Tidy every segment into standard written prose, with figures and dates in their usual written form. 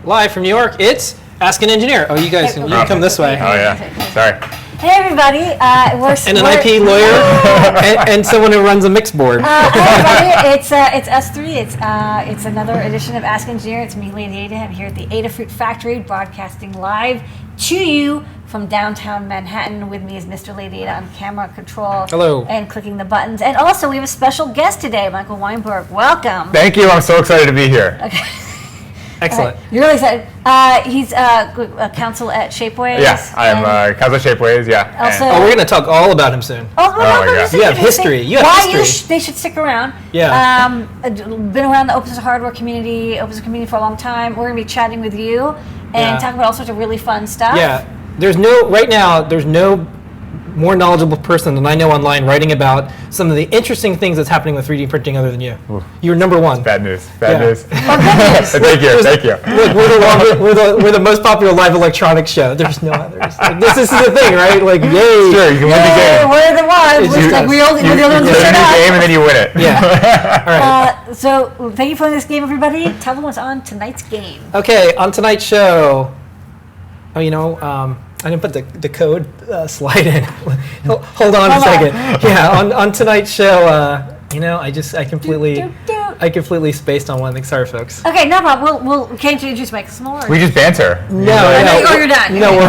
live from New York, it's Ask an Engineer. Oh, you guys, you can come this way. Oh, yeah. Sorry. Hey, everybody. And an IP lawyer and someone who runs a mix board. Hey, everybody. It's us three. It's another edition of Ask Engineer. It's me, Lady Ada. I'm here at the Adafruit factory, broadcasting live to you from downtown Manhattan. With me is Mr. Lady Ada on camera control. Hello. And clicking the buttons. And also, we have a special guest today, Michael Weinberg. Welcome. Thank you. I'm so excited to be here. Okay. Excellent. Right. You're really excited. He's a counsel at Shapeways. Yeah, I'm counsel at Shapeways, yeah. Also, we're going to talk all about him soon. Oh my God. You have history. They should stick around. Yeah. Been around the open source hardware community, for a long time. We're going to be chatting with you and talking about all sorts of really fun stuff. Yeah. There's no more knowledgeable person than I know online writing about some of the interesting things that's happening with 3D printing other than you. Ooh. You're number one. Bad news. Bad news. Thank you. Look, we're the most popular live electronics show. There's no others. Like, this is the thing, right? Like, yay. Sure, you can win the game. We're the ones. We're the only ones who turn out. Game and then you win it. Yeah. All right. So thank you for playing this game, everybody. Tell them what's on tonight's game. Okay, on tonight's show, I didn't put the code slide in. Hold on a second. Yeah, on tonight's show, I completely spaced on one thing. Sorry, folks. Okay, no problem. We'll can't you introduce Michael Small? We just banter. No, you're done. No, we're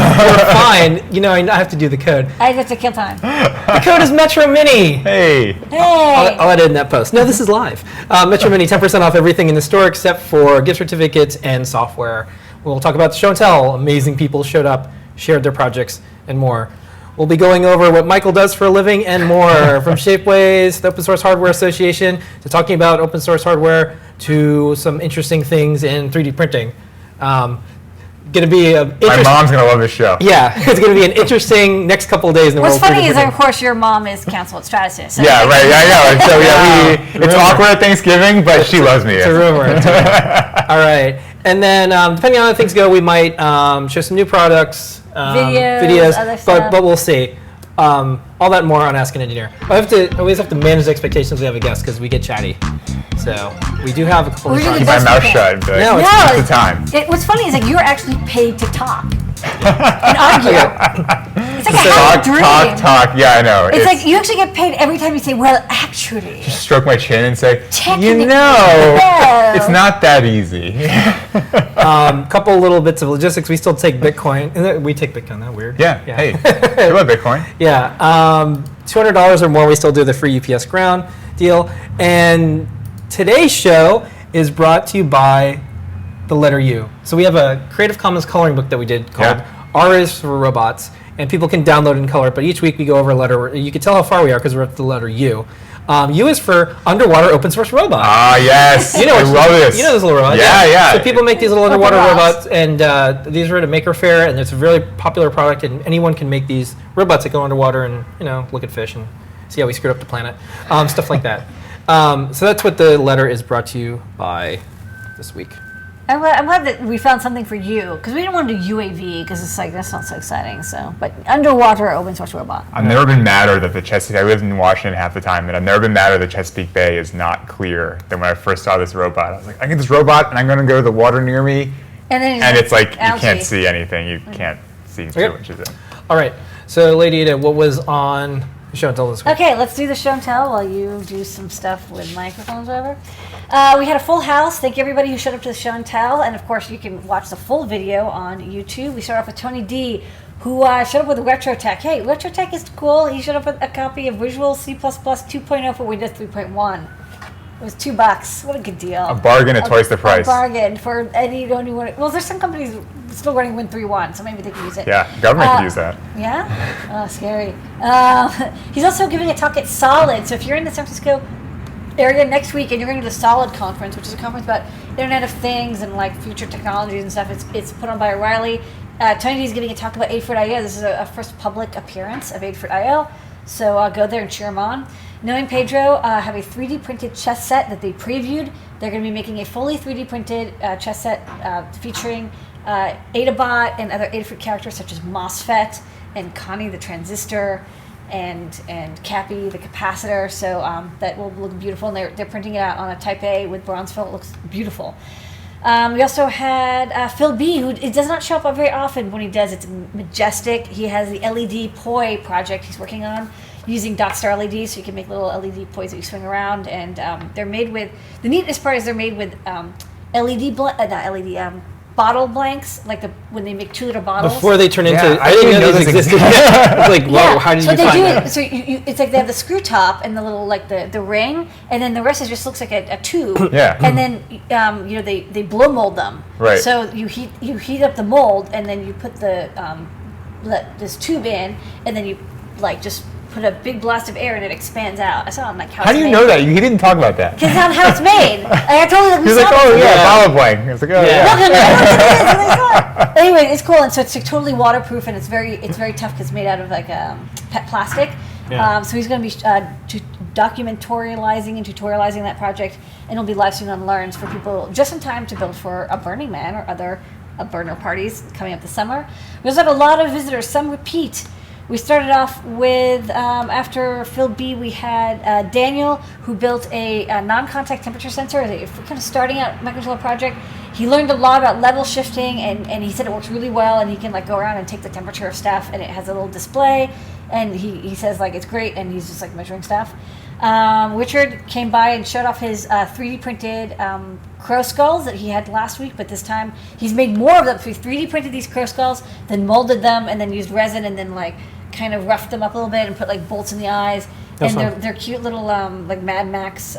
fine. I have to do the code. I have to kill time. The code is Metro Mini. Hey. I'll edit in that post. No, this is live. Metro Mini, 10% off everything in the store except for gift certificates and software. We'll talk about the show and tell. Amazing people showed up, shared their projects, and more. We'll be going over what Michael does for a living and more, from Shapeways, the Open Source Hardware Association, to talking about open source hardware, to some interesting things in 3D printing. Going to be my mom's going to love this show. Yeah, it's going to be an interesting next couple of days in the world of 3D printing. What's funny is, of course, your mom is counsel at Stratasys. So yeah, right. Yeah, so it's awkward at Thanksgiving, but she loves me. It's a rumor. All right. And then, depending on how things go, we might show some new products, videos, other stuff. But we'll see. All that and more on Ask an Engineer. I always have to manage expectations. We have a guest because we get chatty. So we do have a couple of keep my mouth shut and be like, it's the time. What's funny is you're actually paid to talk and argue. It's like a happy dream. Talk. Yeah, I know. It's like you actually get paid every time you say, well, actually. Just stroke my chin and say, it's not that easy. Couple little bits of logistics. We still take Bitcoin. We take Bitcoin. That weird. Yeah. Hey, you love Bitcoin. Yeah. $200 or more, we still do the free UPS ground deal. And today's show is brought to you by the letter U. So we have a Creative Commons coloring book that we did called R is for Robots, and people can download and color it. But each week we go over a letter. You can tell how far we are because we're at the letter U. U is for underwater open source robot. Ah, yes. I love this. You know those little robots. Yeah. So people make these little underwater robots, and these are at a maker fair, and it's a really popular product, and anyone can make these robots that go underwater and look at fish and see how we screwed up the planet, stuff like that. So that's what the letter is brought to you by this week. I'm glad that we found something for you, because we didn't want to do UAV, because it's like, that's not so exciting. So, but underwater open source robot. I've never been madder that the Chesapeake, I lived in Washington half the time, and I've never been madder that Chesapeake Bay is not clear than when I first saw this robot. I was like, I get this robot, and I'm going to go to the water near me, and it's like, you can't see anything. You can't see 2 inches in. All right. So, Lady Ada, what was on the show and tell this week? Okay, let's do the show and tell while you do some stuff with microphones or whatever. We had a full house. Thank you, everybody who showed up to the show and tell. And, of course, you can watch the full video on YouTube. We started off with Tony D, who showed up with RetroTech. Hey, RetroTech is cool. He showed up with a copy of Visual C++ 2.0 for Windows 3.1. It was $2. What a good deal. A bargain at twice the price. A bargain for any well, there's some companies still running Win 3.1, so maybe they can use it. Yeah, government can use that. Yeah? Oh, scary. He's also giving a talk at Solid. So if you're in the San Francisco area next week and you're going to the Solid conference, which is a conference about Internet of Things and like future technologies and stuff, it's put on by O'Reilly. Tony D is giving a talk about Adafruit.io. This is a first public appearance of Adafruit.io. So go there and cheer him on. Noe and Pedro have a 3D printed chess set that they previewed. They're going to be making a fully 3D printed chess set featuring Adabot and other Adafruit characters such as MOSFET and Connie the transistor and Cappy the capacitor. So that will look beautiful. And they're printing it out on a Type A with bronze fill. It looks beautiful. We also had Phil B, who it does not show up very often. When he does, it's majestic. He has the LED poi project he's working on using dot star LEDs, so you can make little LED pois that you swing around. And they're made with, the neatest part is they're made with bottle blanks, like when they make 2-liter bottles. Before they turn into, I didn't know these this existed. It's like, whoa, how did so you they find do that? it. So it's like they have the screw top and the little like the ring, and then the rest just looks like a tube. Yeah. And then they blow mold them. Right. So you heat up the mold, and then you put this tube in, and then you like just put a big blast of air and it expands out. I saw it on like How do you know that? He didn't talk about that. Because that's how it's made. I told you. He's like, oh yeah, bottle blank. I was like, oh yeah. Anyway, it's cool, and so it's like totally waterproof, and it's very tough because it's made out of like PET plastic. Yeah. So he's going to be documentarializing and tutorializing that project, and it'll be live streamed on Learns for people just in time to build for a Burning Man or other burner parties coming up this summer. We also had a lot of visitors. Some repeat. We started off with, after Phil B, we had Daniel, who built a non-contact temperature sensor, kind of starting out microcontroller project. He learned a lot about level shifting, and he said it works really well, and he can like go around and take the temperature of stuff, and it has a little display, and he says like it's great, and he's just like measuring stuff. Richard came by and showed off his 3D printed crow skulls that he had last week, but this time he's made more of them. So he 3D printed these crow skulls, then molded them, and then used resin, and then like kind of roughed them up a little bit and put like bolts in the eyes. That's and they're cute little like Mad Max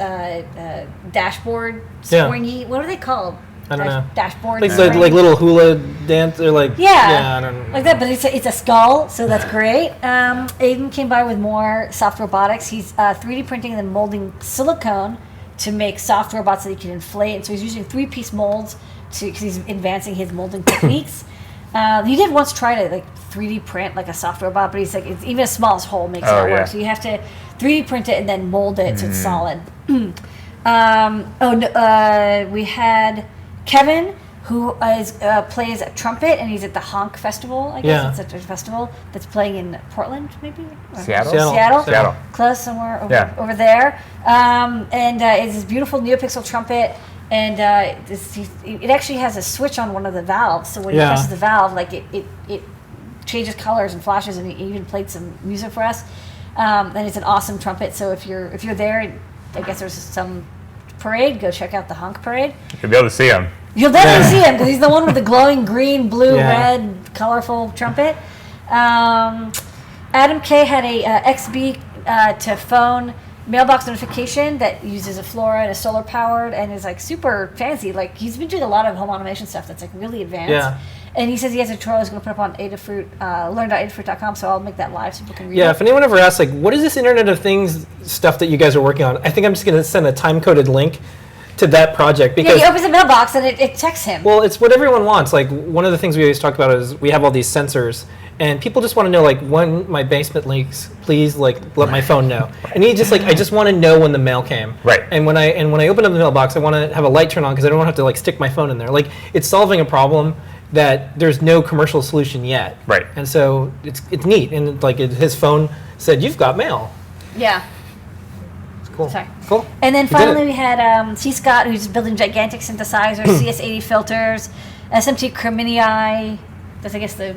dashboard springy. What are they called? I don't know. Dashboard. Like little hula dance or like yeah, I don't know. like that. But it's a skull, so that's great. Aiden came by with more soft robotics. He's 3D printing and then molding silicone to make soft robots that he can inflate. And so he's using 3-piece molds because he's advancing his molding techniques. He did once try to like 3D print like a soft robot, but he's like it's, even a smallest hole makes it work. So you have to 3D print it and then mold it so it's solid. We had Kevin, who plays a trumpet, and he's at the Honk Festival. I guess it's a festival that's playing in Portland, maybe Seattle. Close somewhere over there. And it's this beautiful NeoPixel trumpet. And it actually has a switch on one of the valves, so when he presses the valve, like it changes colors and flashes, and he even played some music for us. And it's an awesome trumpet. So if you're there, I guess there's some parade. Go check out the Honk parade. You'll be able to see him. You'll definitely see him because he's the one with the glowing green, blue, red, colorful trumpet. Adam K had a XB to phone mailbox notification that uses a Flora and is solar powered and is like super fancy. Like he's been doing a lot of home automation stuff that's like really advanced. Yeah. And he says he has a tutorial he's going to put up on Adafruit, learn.adafruit.com, so I'll make that live so people can read it. Yeah, if anyone ever asks, like, what is this Internet of Things stuff that you guys are working on? I think I'm just going to send a time-coded link to that project. Because he opens the mailbox and it texts him. Well, it's what everyone wants. Like, one of the things we always talk about is we have all these sensors, and people just want to know, like, when my basement leaks, please, like, let my phone know. And he just, like, I just want to know when the mail came. Right. And when I open up the mailbox, I want to have a light turn on because I don't want to have to, like, stick my phone in there. Like, it's solving a problem that there's no commercial solution yet. Right. And so it's neat. And, like, his phone said, you've got mail. Yeah. It's cool. Sorry. Cool. And then finally we had C. Scott, who's building gigantic synthesizers, CS80 filters, SMT Creminii, that's I guess the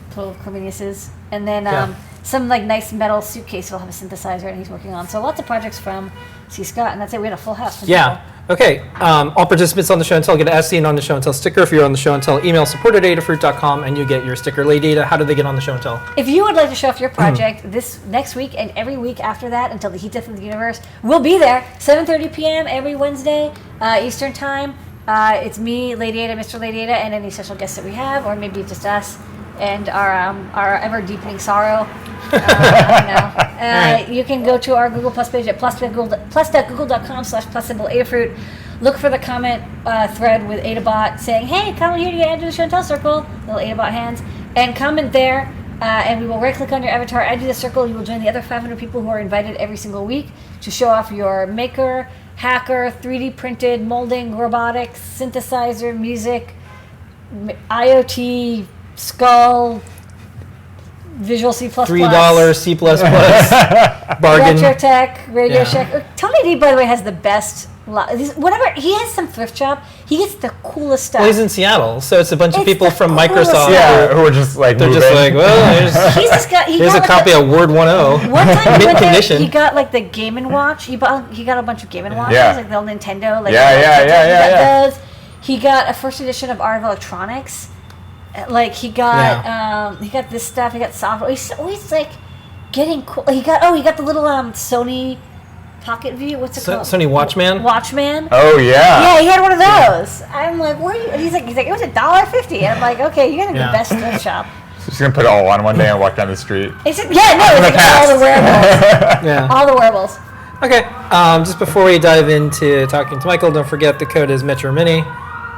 plural of Creminiuses, and then some like nice metal suitcase will have a synthesizer and he's working on. So lots of projects from C. Scott, and that's it. We had a full house. Yeah. Okay. All participants on the show and tell get an SC on the show and tell sticker. If you're on the show and tell, email support@adafruit.com and you get your sticker. Lay data. How do they get on the show and tell? If you would like to show off your project this next week and every week after that until the heat death of the universe, we'll be there 7:30 p.m. every Wednesday Eastern time. It's me, Lady Ada, Mr. Lady Ada, and any special guests that we have, or maybe just us and our ever deepening sorrow. You can go to our Google Plus page at plus.google.com/plus_Adafruit. Look for the comment thread with AdaBot saying, hey, comment here to get added to the show and tell circle, little AdaBot hands, and comment there, and we will right click on your avatar, add you to the circle. You will join the other 500 people who are invited every single week to show off your maker, hacker, 3D printed, molding, robotics, synthesizer, music, IoT, skull, Visual C++, $3 C++ bargain. Retro Tech, Radio Shack. Tony D, by the way, has the best Whatever, he has some thrift shop. He gets the coolest stuff. Well, he's in Seattle, so it's a bunch of It's people the from coolest Microsoft. stuff. who are just like They're moving. just like, well, He's just got. here's a copy of Word 1.0. One time he mint went there, condition. he got like the Game & Watch. He got a bunch of Game & Watches, Yeah. like the old Nintendo. Like Yeah. He got those. He got a first edition of Art of Electronics. Like he got this stuff. He got software. He's always like getting cool. He got the little Sony Pocket View. What's it called? Sony Watchman. Watchman. Oh yeah. Yeah, he had one of those. I'm like, where are you? And he's like, it was $1.50. And I'm like, okay, you're in the best thrift shop. Just gonna put it all on one day and walk down the street. It's like all the wearables. Yeah. All the wearables. Okay. Just before we dive into talking to Michael, don't forget the code is Metro Mini.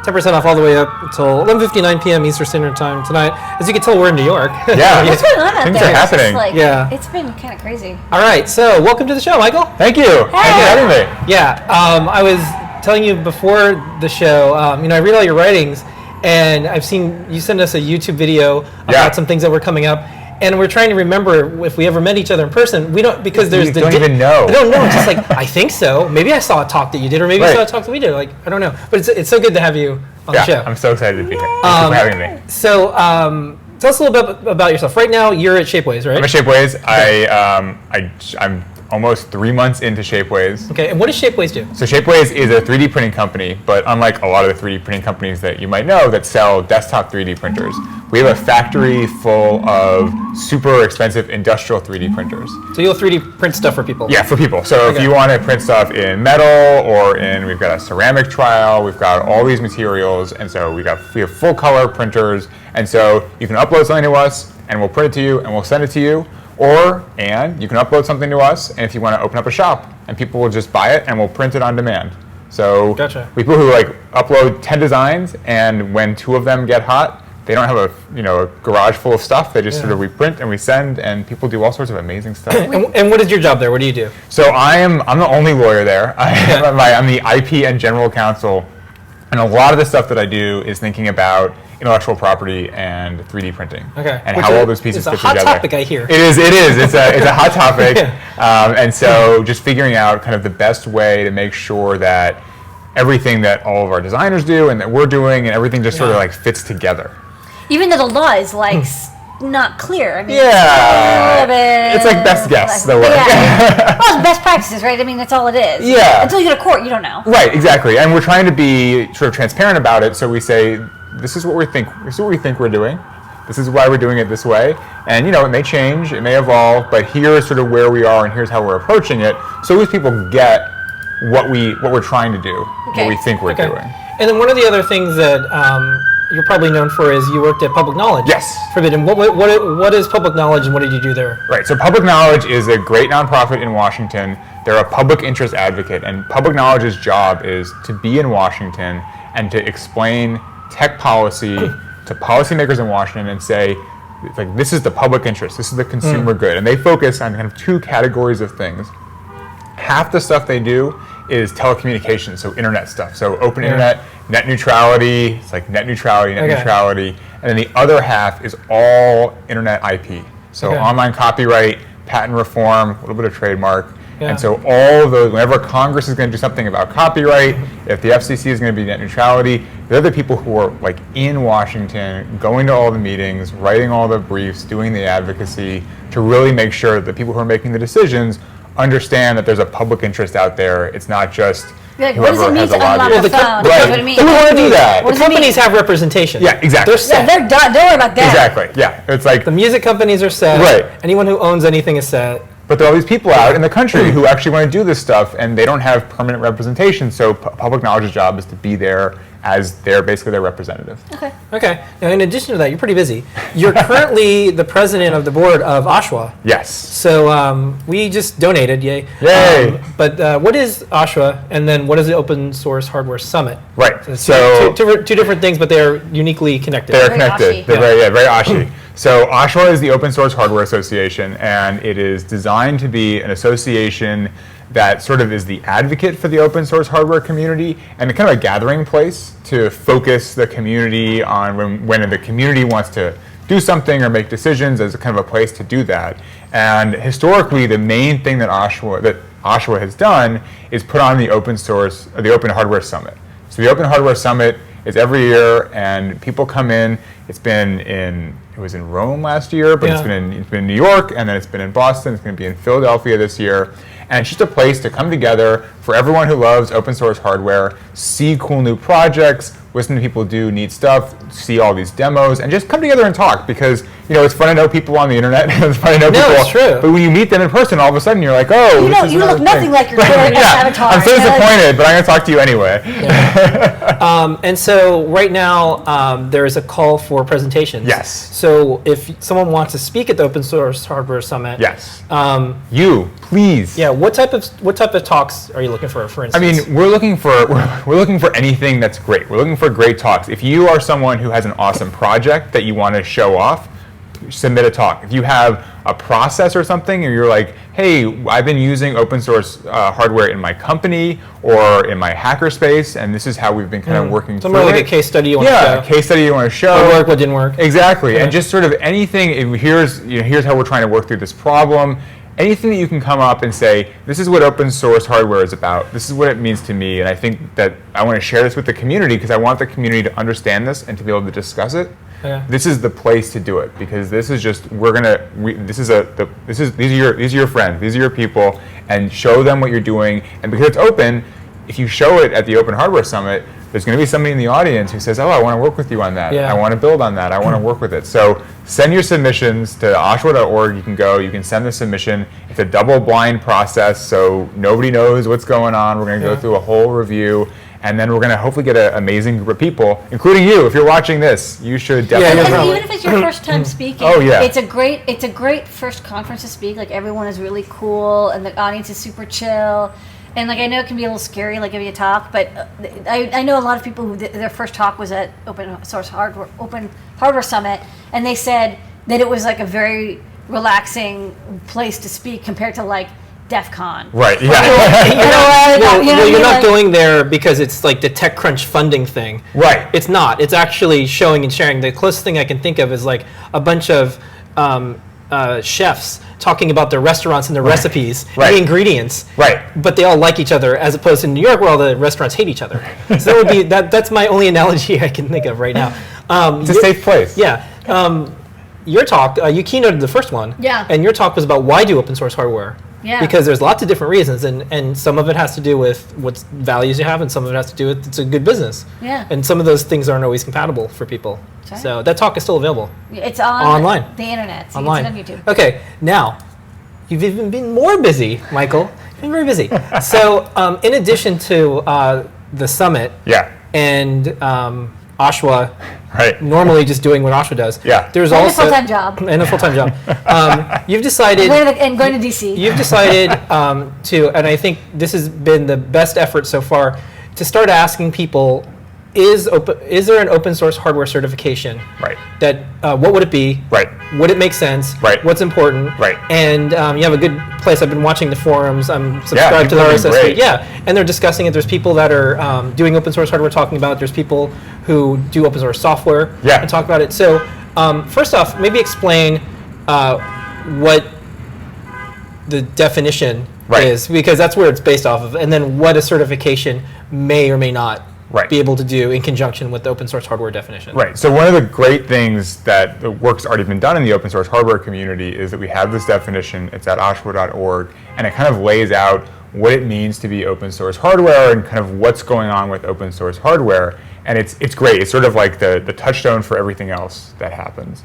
10% off all the way up until 11:59 p.m. Eastern Standard Time tonight. As you can tell, we're in New York. Yeah. What's going on out Things there? are happening. It's just Yeah. It's been kind of crazy. All right. So welcome to the show, Michael. Thank you. Thank you for having me. Yeah. I was telling you before the show, I read all your writings, and I've seen you send us a YouTube video about some things that were coming up. And we're trying to remember if we ever met each other in person. We don't, because there's You don't even know. I don't know. It's just like, I think so. Maybe I saw a talk that you did, or maybe I saw a talk that we did. Like, I don't know. But it's so good to have you on the show. I'm so excited to be here. Thanks for having me. So, tell us a little bit about yourself. Right now, you're at Shapeways, right? I'm at Shapeways. I'm almost 3 months into Shapeways. Okay, and what does Shapeways do? So Shapeways is a 3D printing company, but unlike a lot of the 3D printing companies that you might know that sell desktop 3D printers, we have a factory full of super expensive industrial 3D printers. So you'll 3D print stuff for people? Yeah, for people. So if you want to print stuff in metal or we've got a ceramic trial, we've got all these materials, and so we have full color printers, and so you can upload something to us, and we'll print it to you, and we'll send it to you. And you can upload something to us, and if you want to open up a shop, and people will just buy it, and we'll print it on demand. So people who upload 10 designs, and when 2 of them get hot, they don't have a garage full of stuff. They just sort of we print and we send, and people do all sorts of amazing stuff. And what is your job there? What do you do? So I'm the only lawyer there. I'm the IP and general counsel, and a lot of the stuff that I do is thinking about intellectual property and 3D printing, and how all those pieces fit together. It's a hot topic, I hear. It is. It's a hot topic, and so just figuring out kind of the best way to make sure that everything that all of our designers do and that we're doing and everything just sort of fits together. Even though the law is not clear. I mean, it's like best guess. The word. Well, it's best practices, right? I mean, that's all it is. Yeah. Until you go to court, you don't know. Right. Exactly. And we're trying to be sort of transparent about it. So we say, this is what we think. This is what we think we're doing. This is why we're doing it this way. And it may change, it may evolve, but here's sort of where we are, and here's how we're approaching it. So these people get what we're trying to do, what we think we're doing. And then one of the other things that you're probably known for is you worked at Public Knowledge. Yes. Forbidden. What is Public Knowledge, and what did you do there? Right. So Public Knowledge is a great nonprofit in Washington. They're a public interest advocate, and Public Knowledge's job is to be in Washington and to explain tech policy to policymakers in Washington and say, this is the public interest, this is the consumer good. And they focus on kind of 2 categories of things. Half the stuff they do is telecommunications, so internet stuff. So open internet, net neutrality, it's like net neutrality. And then the other half is all internet IP. So online copyright, patent reform, a little bit of trademark. And so all of those, whenever Congress is going to do something about copyright, if the FCC is going to be net neutrality, they're the people who are in Washington, going to all the meetings, writing all the briefs, doing the advocacy to really make sure that the people who are making the decisions understand that there's a public interest out there. It's not just whoever has a lobby. What it means? We want to do that. The companies have representation. Yeah, exactly. They're set. They're done. Don't worry about that. Exactly. Yeah, it's like the music companies are set. Right. Anyone who owns anything is set. But there are all these people out in the country who actually want to do this stuff, and they don't have permanent representation. So Public Knowledge's job is to be there as basically their representative. Okay. Now, in addition to that, you're pretty busy. You're currently the president of the board of OSHWA. Yes. So we just donated, yay. Yay. But what is OSHWA, and then what is the Open Source Hardware Summit? Right. So two different things, but they're uniquely connected. They're connected. They're very OSHI. So OSHWA is the Open Source Hardware Association, and it is designed to be an association that sort of is the advocate for the open source hardware community and kind of a gathering place to focus the community on when the community wants to do something or make decisions as a kind of a place to do that. And historically, the main thing that Oshawa has done is put on the Open Hardware Summit. So the Open Hardware Summit is every year, and people come in. It was in Rome last year, but it's been in New York, and then it's been in Boston. It's going to be in Philadelphia this year. And it's just a place to come together for everyone who loves open source hardware, see cool new projects, listen to people do neat stuff, see all these demos, and just come together and talk, because it's fun to know people on the internet. It's fun to know people. It's true. But when you meet them in person, all of a sudden you're like, oh, you look nothing like your avatar. I'm so disappointed, but I'm going to talk to you anyway. Yeah. And so right now there is a call for presentations. Yes. So if someone wants to speak at the Open Source Hardware Summit, yes, you please. Yeah. What type of talks are you looking for instance? I mean, we're looking for anything that's great. We're looking for great talks. If you are someone who has an awesome project that you want to show off, submit a talk. If you have a process or something, or you're like, hey, I've been using open source hardware in my company or in my hackerspace, and this is how we've been kind of working through it. Like a case study you want to show. Yeah, a case study you want to show. What worked, what didn't work. Exactly, and just sort of anything. Here's how we're trying to work through this problem. Anything that you can come up and say, this is what open source hardware is about. This is what it means to me, and I think that I want to share this with the community because I want the community to understand this and to be able to discuss it. Yeah. This is the place to do it, because this is just these are your friends, these are your people, and show them what you're doing. And because it's open, if you show it at the Open Hardware Summit, there's going to be somebody in the audience who says, oh, I want to work with you on that. Yeah. I want to build on that. I want to work with it. So send your submissions to oshawa.org. You can send the submission. It's a double-blind process, so nobody knows what's going on. We're going to go through a whole review. And then we're going to hopefully get an amazing group of people, including you. If you're watching this, you should definitely. Yeah, even if it's your first time speaking, it's a great first conference to speak. Like, everyone is really cool, and the audience is super chill. And like, I know it can be a little scary, like giving a talk, but I know a lot of people who their first talk was at Open Hardware Summit, and they said that it was like a very relaxing place to speak compared to like DEF CON. Right, yeah. You're not going there because it's like the TechCrunch funding thing. Right. It's not. It's actually showing and sharing. The closest thing I can think of is like a bunch of chefs talking about their restaurants and their recipes and the ingredients. Right. But they all like each other, as opposed to New York where all the restaurants hate each other. So that would be that's my only analogy I can think of right now. It's a safe place. Yeah. Your talk, you keynoted the first one. Yeah. And your talk was about why do open source hardware. Yeah. Because there's lots of different reasons, and some of it has to do with what values you have, and some of it has to do with it's a good business. Yeah. And some of those things aren't always compatible for people. Right. So that talk is still available. It's online. The internet. So online. You can see it on YouTube. Okay, now, you've even been more busy, Michael. You've been very busy. So in addition to the summit and Oshawa normally just doing what Oshawa does. Yeah. There's and also a full-time job. And a full-time job. You've decided and going to DC. You've decided to, and I think this has been the best effort so far, to start asking people, is there an open source hardware certification? Right. That what would it be? Right. Would it make sense? Right. What's important? Right. And you have a good place. I've been watching the forums. I'm subscribed to the RSS feed. Yeah. And they're discussing it. There's people that are doing open source hardware talking about it. There's people who do open source software and talk about it. So first off, maybe explain what the definition is, because that's where it's based off of, and then what a certification may or may not be able to do in conjunction with the open source hardware definition. Right. So one of the great things that the work's already been done in the open source hardware community is that we have this definition. It's at oshawa.org, and it kind of lays out what it means to be open source hardware and kind of what's going on with open source hardware. And it's great. It's sort of like the touchstone for everything else that happens.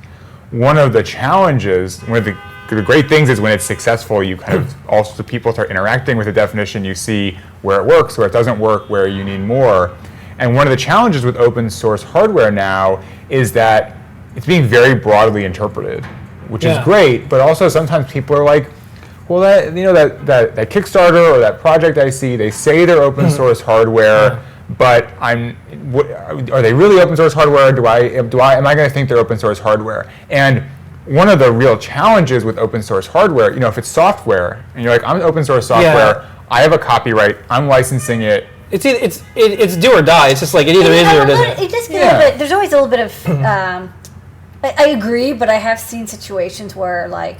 One of the challenges, one of the great things is when it's successful, you kind of also people start interacting with the definition. You see where it works, where it doesn't work, where you need more. And one of the challenges with open source hardware now is that it's being very broadly interpreted, which is great, but also sometimes people are like, well, that Kickstarter or that project I see, they say they're open source hardware, but are they really open source hardware? Am I going to think they're open source hardware? And one of the real challenges with open source hardware, if it's software, and you're like, I'm open source software, I have a copyright, I'm licensing it. It's do or die. It's just like it either is or it isn't. It just get a little bit. There's always a little bit of. I agree, but I have seen situations where like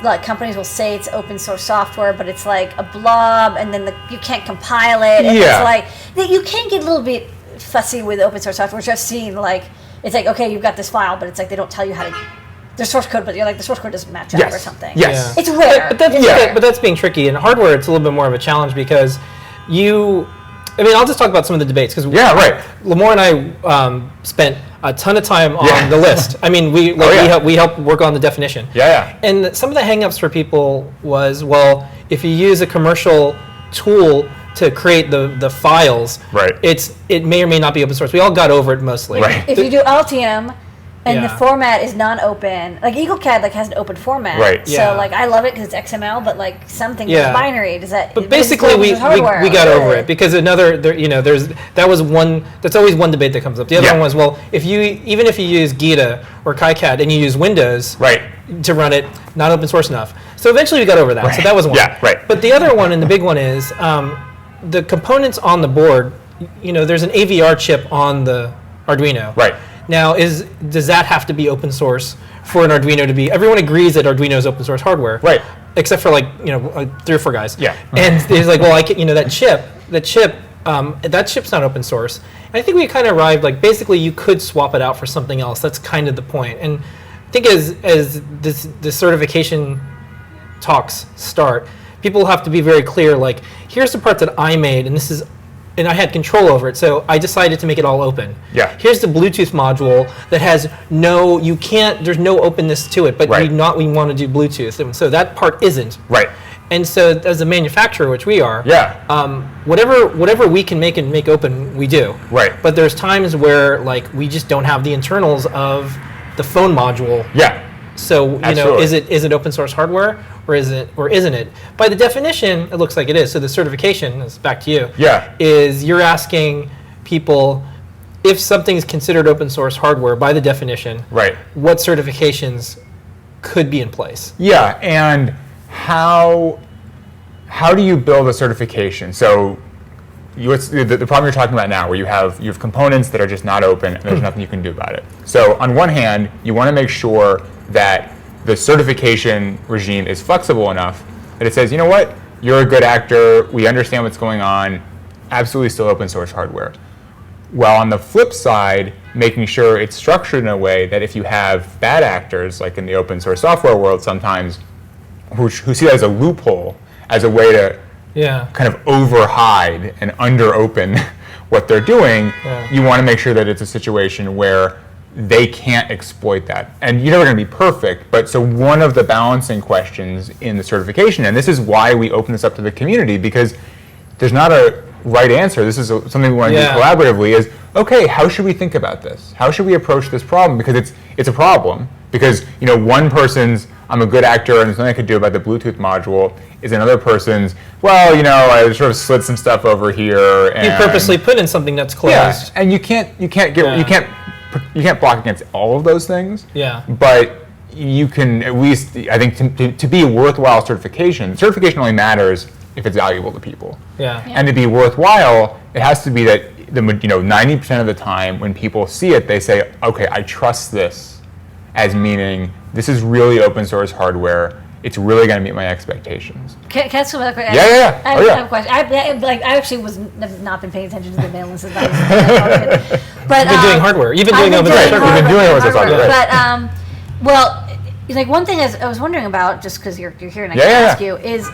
like companies will say it's open source software, but it's like a blob, and then you can't compile it. And it's like you can get a little bit fussy with open source software, which I've seen. Like it's like, okay, you've got this file, but it's like they don't tell you how to. There's source code, but you're like the source code doesn't match up or something. Yes, it's rare. But that's being tricky. In hardware, it's a little bit more of a challenge because I'll just talk about some of the debates because Lamore and I spent a ton of time on the list. I mean, we helped work on the definition. And some of the hangups for people was, well, if you use a commercial tool to create the files, it may or may not be open source. We all got over it mostly. If you do Altium and the format is non-open, like EagleCAD has an open format. So like I love it because it's XML, but like something is binary. Does that? But basically, we got over it because that's always one debate that comes up. The other one was, well, even if you use Gita or KiCad and you use Windows to run it, not open source enough. So eventually we got over that. So that was one. But the other one and the big one is the components on the board. There's an AVR chip on the Arduino. Now, does that have to be open source for an Arduino to be? Everyone agrees that Arduino is open source hardware, except for 3 or 4 guys. And it's like, well, that chip's not open source. And I think we kind of arrived basically you could swap it out for something else. That's kind of the point. And I think as this certification talks start, people have to be very clear. Like, here's the part that I made, and I had control over it, so I decided to make it all open. Here's the Bluetooth module that has there's no openness to it, but we want to do Bluetooth, and so that part isn't. And so as a manufacturer, which we are, whatever we can make and make open, we do. But there's times where we just don't have the internals of the phone module. So is it open source hardware or isn't it? By the definition, it looks like it is. So the certification is back to you. Is you're asking people if something is considered open source hardware by the definition. What certifications could be in place? And how do you build a certification? So the problem you're talking about now, where you have components that are just not open and there's nothing you can do about it. So on one hand, you want to make sure that the certification regime is flexible enough that it says, you know what, you're a good actor, we understand what's going on, absolutely still open source hardware. While on the flip side, making sure it's structured in a way that if you have bad actors, like in the open source software world sometimes, who see that as a loophole, as a way to kind of overhide and under-open what they're doing, you want to make sure that it's a situation where they can't exploit that. And you're never going to be perfect, but so one of the balancing questions in the certification, and this is why we open this up to the community, because there's not a right answer, this is something we want to do collaboratively, is, okay, how should we think about this? How should we approach this problem? Because it's a problem. Because one person's, I'm a good actor and there's nothing I could do about the Bluetooth module, is another person's, well, I sort of slid some stuff over here. And you purposely put in something that's closed. And you can't block against all of those things. But you can at least, I think, to be a worthwhile certification only matters if it's valuable to people. And to be worthwhile, it has to be that 90% of the time when people see it, they say, okay, I trust this, as meaning this is really open source hardware. It's really going to meet my expectations. Can I ask you a question? Yeah. I have a question. I actually have not been paying attention to the mail lists. But you've been doing hardware. You've been doing open source hardware. You've been doing open source hardware. But one thing I was wondering about, just because you're here and I can ask you, is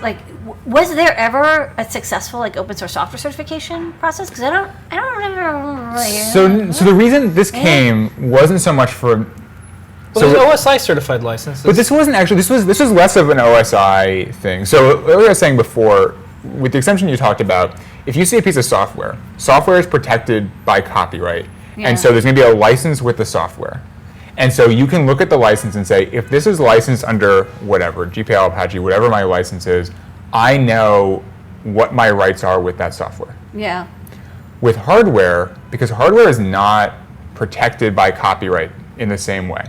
was there ever a successful open source software certification process? Because I don't remember really hearing. So the reason this came wasn't so much for. Well, there's OSI certified licenses. But this wasn't actually. This was less of an OSI thing. So like I was saying before, with the exemption you talked about, if you see a piece of software is protected by copyright, and so there's going to be a license with the software. And so you can look at the license and say, if this is licensed under whatever, GPL, Apache, whatever my license is, I know what my rights are with that software. With hardware, because hardware is not protected by copyright in the same way.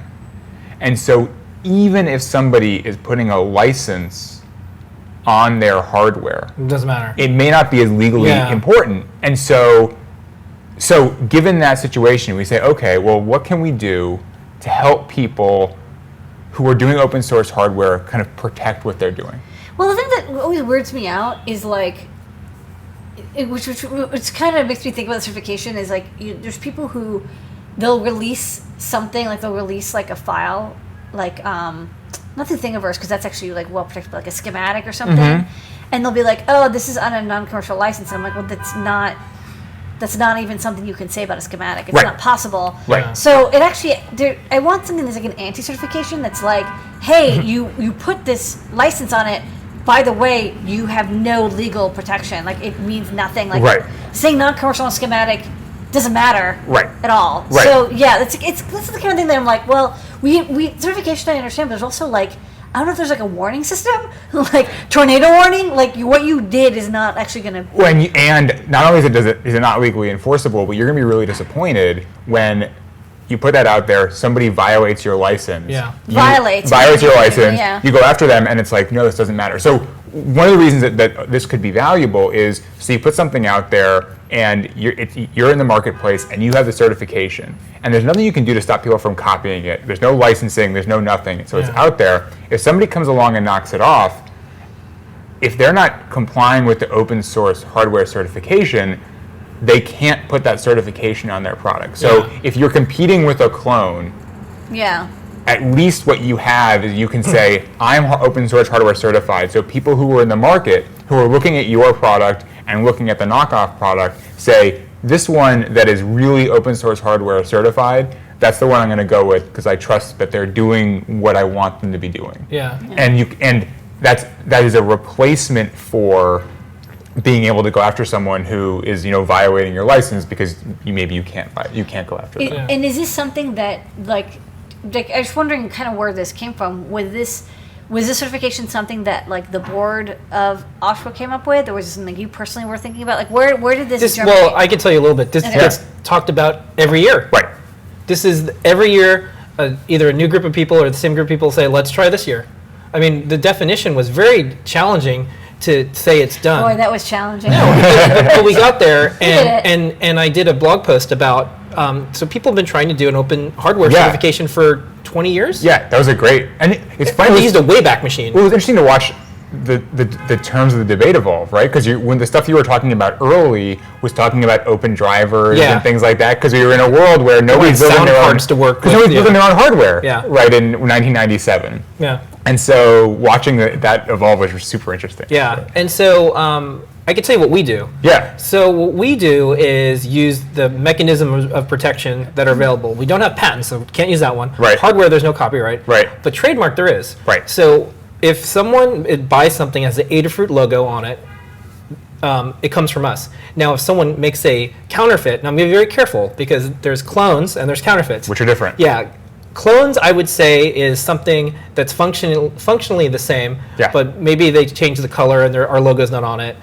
And so even if somebody is putting a license on their hardware, it doesn't matter. It may not be as legally important. And so given that situation, we say, okay, well, what can we do to help people who are doing open source hardware kind of protect what they're doing? Well, the thing that always weirds me out is like, which kind of makes me think about certification is like, there's people who they'll release something, like they'll release like a file, like not the Thingiverse, because that's actually like well protected, but like a schematic or something, and they'll be like, oh, this is on a non-commercial license. And I'm like, well, that's not even something you can say about a schematic. It's not possible. Right. So it actually, I want something that's like an anti-certification that's like, hey, you put this license on it. By the way, you have no legal protection. Like, it means nothing. Like, saying non-commercial and schematic doesn't matter at all. Right. So yeah, this is the kind of thing that I'm like, well, we certification I understand, but there's also like, I don't know if there's like a warning system, like tornado warning. Like what you did is not actually going to. And not only is it not legally enforceable, but you're going to be really disappointed when you put that out there. Somebody violates your license. Yeah. Violates your license. Yeah. You go after them, and it's like, no, this doesn't matter. So one of the reasons that this could be valuable is, so you put something out there, and you're in the marketplace, and you have the certification, and there's nothing you can do to stop people from copying it. There's no licensing. There's no nothing. So it's out there. If somebody comes along and knocks it off, if they're not complying with the open source hardware certification, they can't put that certification on their product. So if you're competing with a clone, at least what you have is you can say, I'm open source hardware certified. So people who are in the market, who are looking at your product and looking at the knockoff product, say, this one that is really open source hardware certified, that's the one I'm going to go with because I trust that they're doing what I want them to be doing. And that is a replacement for being able to go after someone who is, violating your license because you can't go after them. And is this something that like I was wondering kind of where this came from? Was this certification something that like the board of Adafruit came up with, or was it something you personally were thinking about? Like where did this germinate? Well, I can tell you a little bit. This gets talked about every year. Right. This is every year, either a new group of people or the same group of people say, let's try this year. I mean, the definition was very challenging to say it's done. Boy, that was challenging. But we got there, and I did a blog post about, so people have been trying to do an open hardware certification for 20 years. Yeah, that was a great, and it's funny. We used a Wayback Machine. Well, it was interesting to watch the terms of the debate evolve, right? Because when the stuff you were talking about early was talking about open drivers and things like that, because we were in a world where nobody's building their own to work. Nobody's building their own hardware, right? In 1997. Yeah. And so watching that evolve was super interesting. Yeah, and so I can tell you what we do. Yeah. So what we do is use the mechanisms of protection that are available. We don't have patents, so can't use that one. Right. Hardware, there's no copyright. Right. But trademark, there is. Right. So if someone buys something that has the Adafruit logo on it, it comes from us. Now, if someone makes a counterfeit, now I'm going to be very careful because there's clones and there's counterfeits. Which are different. Yeah. Clones, I would say, is something that's functionally the same, but maybe they change the color and our logo's not on it.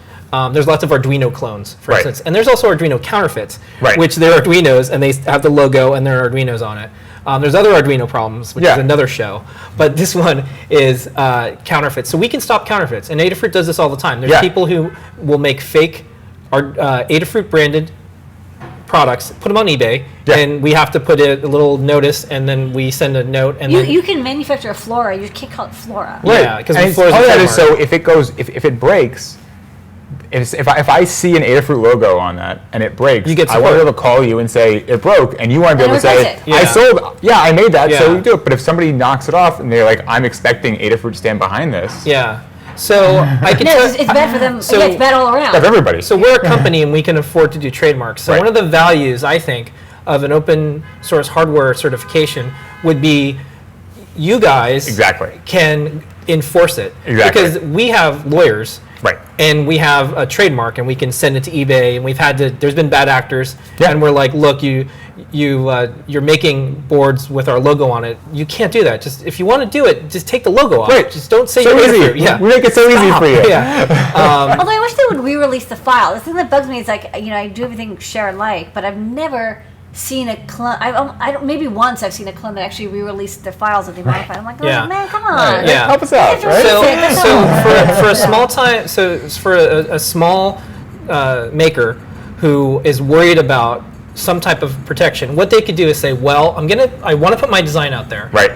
There's lots of Arduino clones, for instance. And there's also Arduino counterfeits, which they're Arduinos and they have the logo and there are Arduinos on it. There's other Arduino problems, which is another show. But this one is counterfeits. So we can stop counterfeits. And Adafruit does this all the time. There's people who will make fake Adafruit branded products, put them on eBay, and we have to put a little notice, and then we send a note. And you can manufacture a Flora. You can't call it Flora. Yeah, because so if it breaks, if I see an Adafruit logo on that and it breaks, I want to be able to call you and say it broke, and you want to be able to say, I made that, so we do it. But if somebody knocks it off and they're like, I'm expecting Adafruit to stand behind this. Yeah. So I can it's bad for them. It's bad all around. Of everybody. So we're a company and we can afford to do trademarks. So one of the values, I think, of an open source hardware certification would be you guys can enforce it. Because we have lawyers. Right. And we have a trademark, and we can send it to eBay, and there's been bad actors, and we're like, look, you're making boards with our logo on it. You can't do that. Just if you want to do it, just take the logo off. Right. Just don't say so you're easy. We make it so easy for you. Although I wish they would re-release the file. The thing that bugs me is like, I do everything share alike, but I've never seen a clone. I don't. Maybe once I've seen a clone that actually re-released their files that they modified. I'm like, man, come on. Help us out. Right? So for a small time, for a small maker who is worried about some type of protection, what they could do is say, well, I want to put my design out there. Right.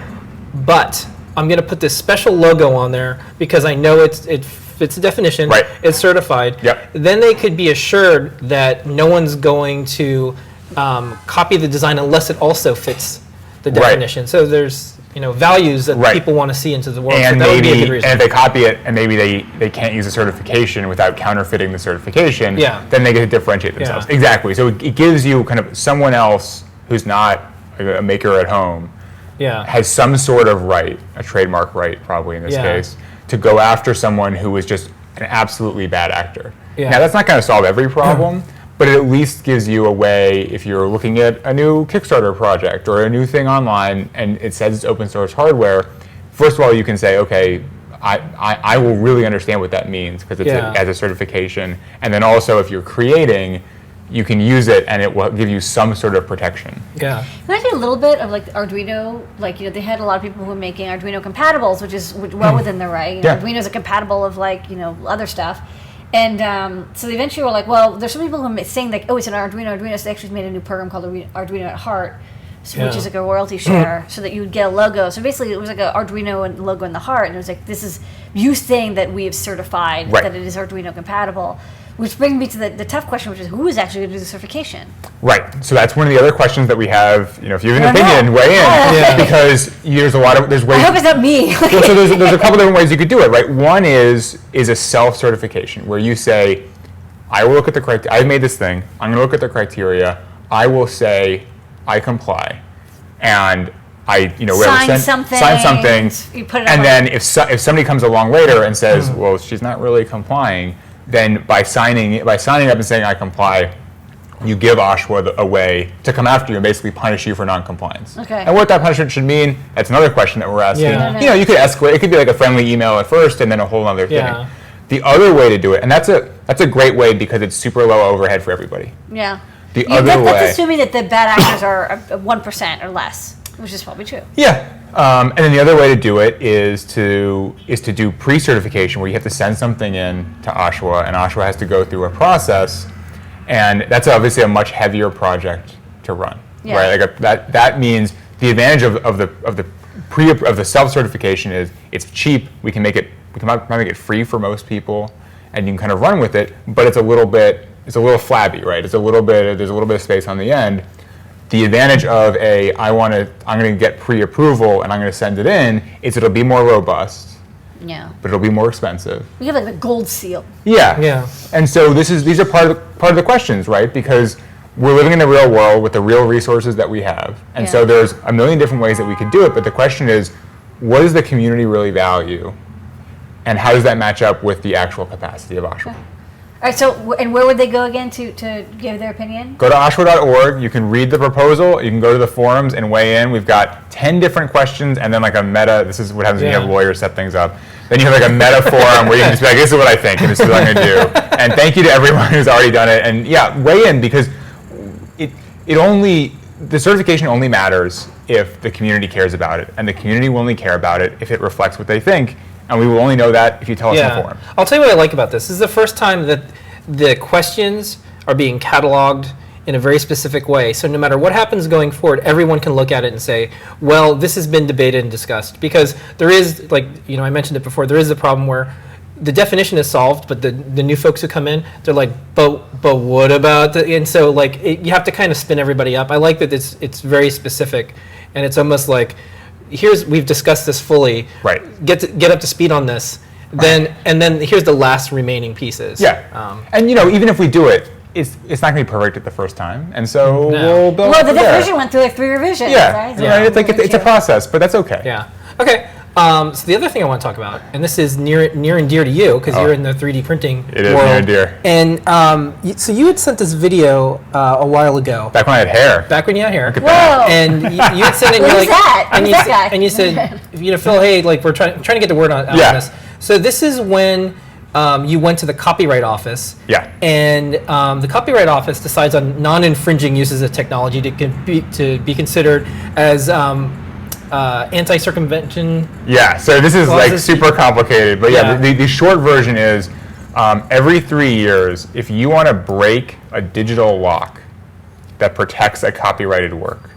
But I'm going to put this special logo on there because I know it fits the definition. Right. It's certified. Yep. Then they could be assured that no one's going to copy the design unless it also fits the definition. Right. So there's values that people want to see into the world. And so that would be a maybe, good reason. and if they copy it, and maybe they can't use a certification without counterfeiting the certification, then they get to differentiate themselves. Yeah. Exactly. So it gives you kind of someone else who's not a maker at home, has some sort of right, a trademark right probably in this case, to go after someone who is just an absolutely bad actor. Now that's not going to solve every problem, but it at least gives you a way, if you're looking at a new Kickstarter project or a new thing online and it says it's open source hardware, first of all, you can say, okay, I will really understand what that means because it's as a certification. And then also, if you're creating, you can use it and it will give you some sort of protection. Can I say a little bit of like Arduino? Like, they had a lot of people who were making Arduino compatibles, which is well within their right. Arduino is a compatible of other stuff. And so they eventually were like, well, there's some people who are saying like, oh, it's an Arduino. So they actually made a new program called Arduino at Heart, which is like a royalty share, so that you would get a logo. So basically, it was like an Arduino and logo in the heart, and it was like, this is you saying that we have certified that it is Arduino compatible. Which brings me to the tough question, which is who is actually going to do the certification? Right. So that's one of the other questions that we have. If you have an opinion, weigh in, because there's ways. I hope it's not me. Well, so there's a couple different ways you could do it, right? One is a self-certification where you say, I will look at the criteria. I've made this thing. I'm going to look at the criteria. I will say I comply, and I sign something. You put it and then if somebody comes along later and says, well, she's not really complying, then by signing up and saying I comply, you give OSHWA a way to come after you and basically punish you for non-compliance. Okay. And what that punishment should mean, that's another question that we're asking. Yeah. You could escalate. It could be like a friendly email at first and then a whole other thing. Yeah. The other way to do it, and that's a great way because it's super low overhead for everybody. Yeah. That's assuming that the bad actors are 1% or less, which is probably true. Yeah. And then the other way to do it is to do pre-certification, where you have to send something in to OSHWA, and OSHWA has to go through a process, and that's obviously a much heavier project to run, right? Like that means the advantage of the self-certification is it's cheap. We can make it free for most people, and you can kind of run with it, but it's a little flabby, right? There's a little bit of space on the end. The advantage of I'm going to get pre-approval and I'm going to send it in is it'll be more robust. Yeah. But it'll be more expensive. We have like the gold seal. Yeah. Yeah. And so these are part of the questions, right? Because we're living in the real world with the real resources that we have. And so there's a million different ways that we could do it, but the question is, what does the community really value? And how does that match up with the actual capacity of OSHWA? Okay. All right, so, and where would they go again to give their opinion? Go to OSHWA.org. You can read the proposal. You can go to the forums and weigh in. We've got 10 different questions and then like a meta. This is what happens when you have lawyers set things up. Then you have like a meta forum where you can just be like, this is what I think and this is what I'm going to do. And thank you to everyone who's already done it. And weigh in, because the certification only matters if the community cares about it. And the community will only care about it if it reflects what they think. And we will only know that if you tell us in the forum. I'll tell you what I like about this. This is the first time that the questions are being cataloged in a very specific way. So no matter what happens going forward, everyone can look at it and say, well, this has been debated and discussed. Because there is, I mentioned it before, there is a problem where the definition is solved, but the new folks who come in, they're like, but what about the, and so you have to kind of spin everybody up. I like that it's very specific, and it's almost like, we've discussed this fully. Right. Get up to speed on this. Then here's the last remaining pieces. Yeah. And even if we do it, it's not going to be perfect at the first time, and so we'll build. Well, the definition went through 3 revisions. Right? Right. It's a process, but that's okay. Yeah. Okay. So the other thing I want to talk about, and this is near and dear to you because you're in the 3D printing world. It is near and dear. And so you had sent this video a while ago. Back when I had hair. Back when you had hair. Whoa. And you had sent it. Who's that? And Who's that guy? And you said, Phil, hey, we're trying to get the word out on this. So this is when you went to the Copyright Office. Yeah. And the Copyright Office decides on non-infringing uses of technology to be considered as anti-circumvention. Yeah, so this is super complicated, but the short version is every 3 years, if you want to break a digital lock that protects a copyrighted work,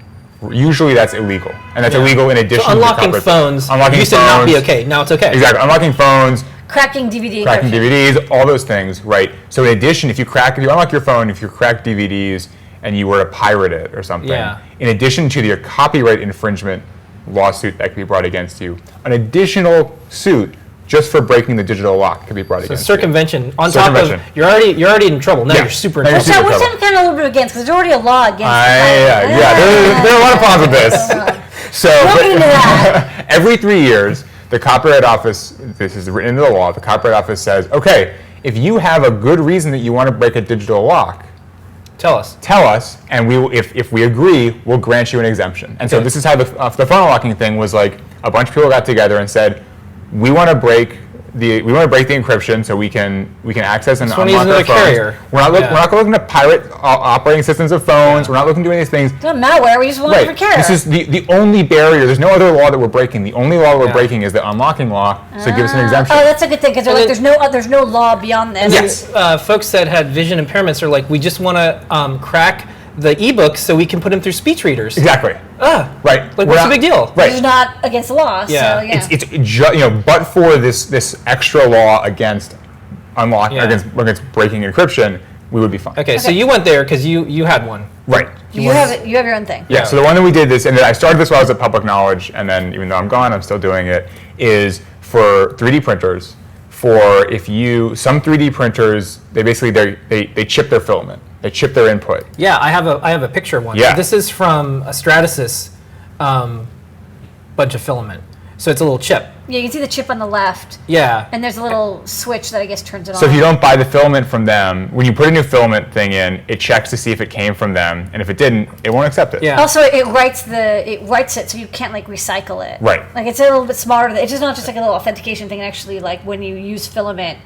usually that's illegal, and that's illegal in addition so unlocking to phones. Unlocking used to not be okay. Now it's okay. Exactly. Unlocking phones. Cracking DVD. Cracking DVDs, all those things, right? So in addition, if you unlock your phone, if you crack DVDs and you were to pirate it or something, in addition to your copyright infringement lawsuit that could be brought against you, an additional suit just for breaking the digital lock could be brought against circumvention, you. On top of, you're already in trouble. Now you're super in trouble. Which I'm kind of a little bit against, because there's already a law against there are a lot of problems with this. So every 3 years, the Copyright Office, this is written into the law, the Copyright Office says, okay, if you have a good reason that you want to break a digital lock, tell us, and we will, if we agree, we'll grant you an exemption. And so this is how the phone unlocking thing was like. A bunch of people got together and said, we want to break the encryption so we can access and unlock our phones. Carrier. We're not looking to pirate operating systems of phones. We're not looking to do any of these things. Doesn't malware. We just want it for carrier. This is the only barrier. There's no other law that we're breaking. The only law we're breaking is the unlocking law. So give us an exemption. Oh, that's a good thing, because there's no law beyond this. Yes. Folks that had vision impairments are like, we just want to crack the ebooks so we can put them through speech readers. Exactly. Right. Like, what's the big deal? Right. It's not against the law. Yeah. So, yeah. It's but for this extra law against unlocking against breaking encryption, we would be fine. Okay. So you went there because you had one. Right. You have your own thing. Yeah. So the one that we did this, and I started this while I was at Public Knowledge, and then even though I'm gone, I'm still doing it. Is for 3D printers. For some 3D printers, they chip their filament. They chip their input. Yeah, I have a picture of one. Yeah. This is from a Stratasys bunch of filament. So it's a little chip. Yeah, you can see the chip on the left. Yeah. And there's a little switch that I guess turns it on. So if you don't buy the filament from them, when you put a new filament thing in, it checks to see if it came from them, and if it didn't, it won't accept it. Yeah. Also, it writes it so you can't recycle it. Right. Like, it's a little bit smarter. It's just not just like a little authentication thing. Actually, like when you use filament,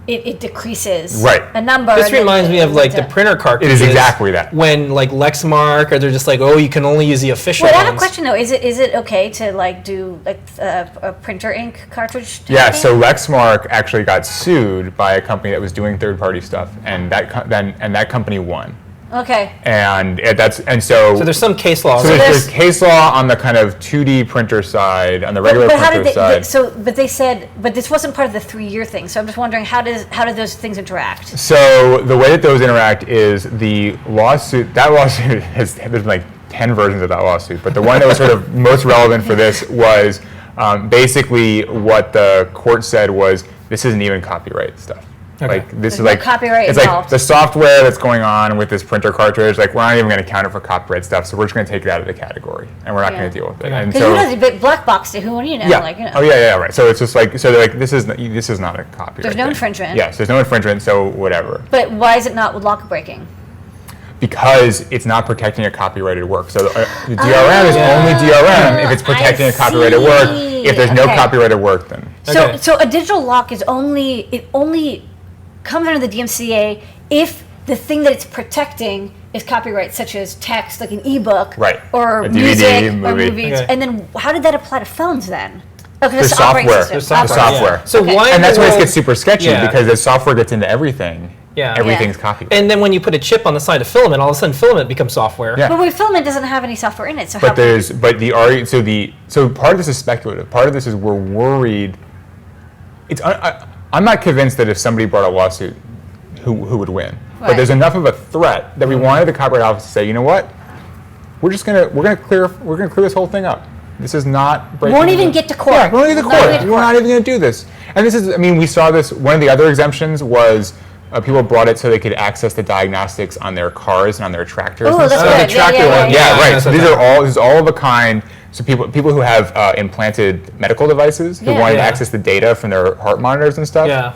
it decreases a number. This reminds me of the printer cartridges. It is exactly that. When Lexmark, or they're just like, oh, you can only use the official ones. ones. I have a question though. Is it okay to do a printer ink cartridge? Yeah. So Lexmark actually got sued by a company that was doing third-party stuff, and that company won. Okay. And so there's some case law. So there's case law on the kind of 2D printer side, on the regular printer side. But this wasn't part of the 3-year thing. So I'm just wondering, how do those things interact? So the way that those interact is the lawsuit. That lawsuit there's like 10 versions of that lawsuit, but the one that was sort of most relevant for this was basically what the court said was, this isn't even copyright stuff. Okay. This There's no copyright it's involved. like the software that's going on with this printer cartridge. Like, we're not even going to count it for copyright stuff, so we're just going to take it out of the category, and we're not going to deal with it. And Because who knows? A big black box. Who do you know? Yeah. Oh yeah, right. So it's just they're like, this is not a copyright. There's no thing. infringement. Yes, there's no infringement. So whatever. But why is it not with lock breaking? Because it's not protecting a copyrighted work. So the DRM is only DRM if it's protecting a copyrighted work. If there's no copyrighted work, then. So a digital lock is only comes under the DMCA if the thing that it's protecting is copyright, such as text, like an ebook, or a music, DVD, or movie. movies. And then how did that apply to phones then? Oh, the software. The software. So why? And that's where it gets super sketchy because as software gets into everything, everything's copyright. And then when you put a chip on the side of filament, all of a sudden filament becomes software. Yeah. But filament doesn't have any software in it, so so part of this is speculative. Part of this is we're worried. I'm not convinced that if somebody brought a lawsuit, who would win. Right. But there's enough of a threat that we wanted the Copyright Office to say, you know what? We're gonna clear this whole thing up. This is not breaking. Won't even get to court. Yeah, won't even get to court. We're not even going to do this. And this is, we saw this. One of the other exemptions was people brought it so they could access the diagnostics on their cars and on their tractors. Oh, that's good. The tractor one. Yeah, right. So this is all of a kind. So people who have implanted medical devices who wanted to access the data from their heart monitors and stuff. Yeah.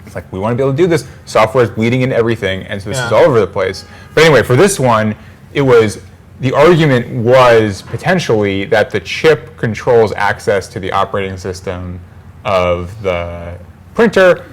It's like, we want to be able to do this. Software is bleeding into everything, and so this is all over the place. But anyway, for this one, the argument was potentially that the chip controls access to the operating system of the printer.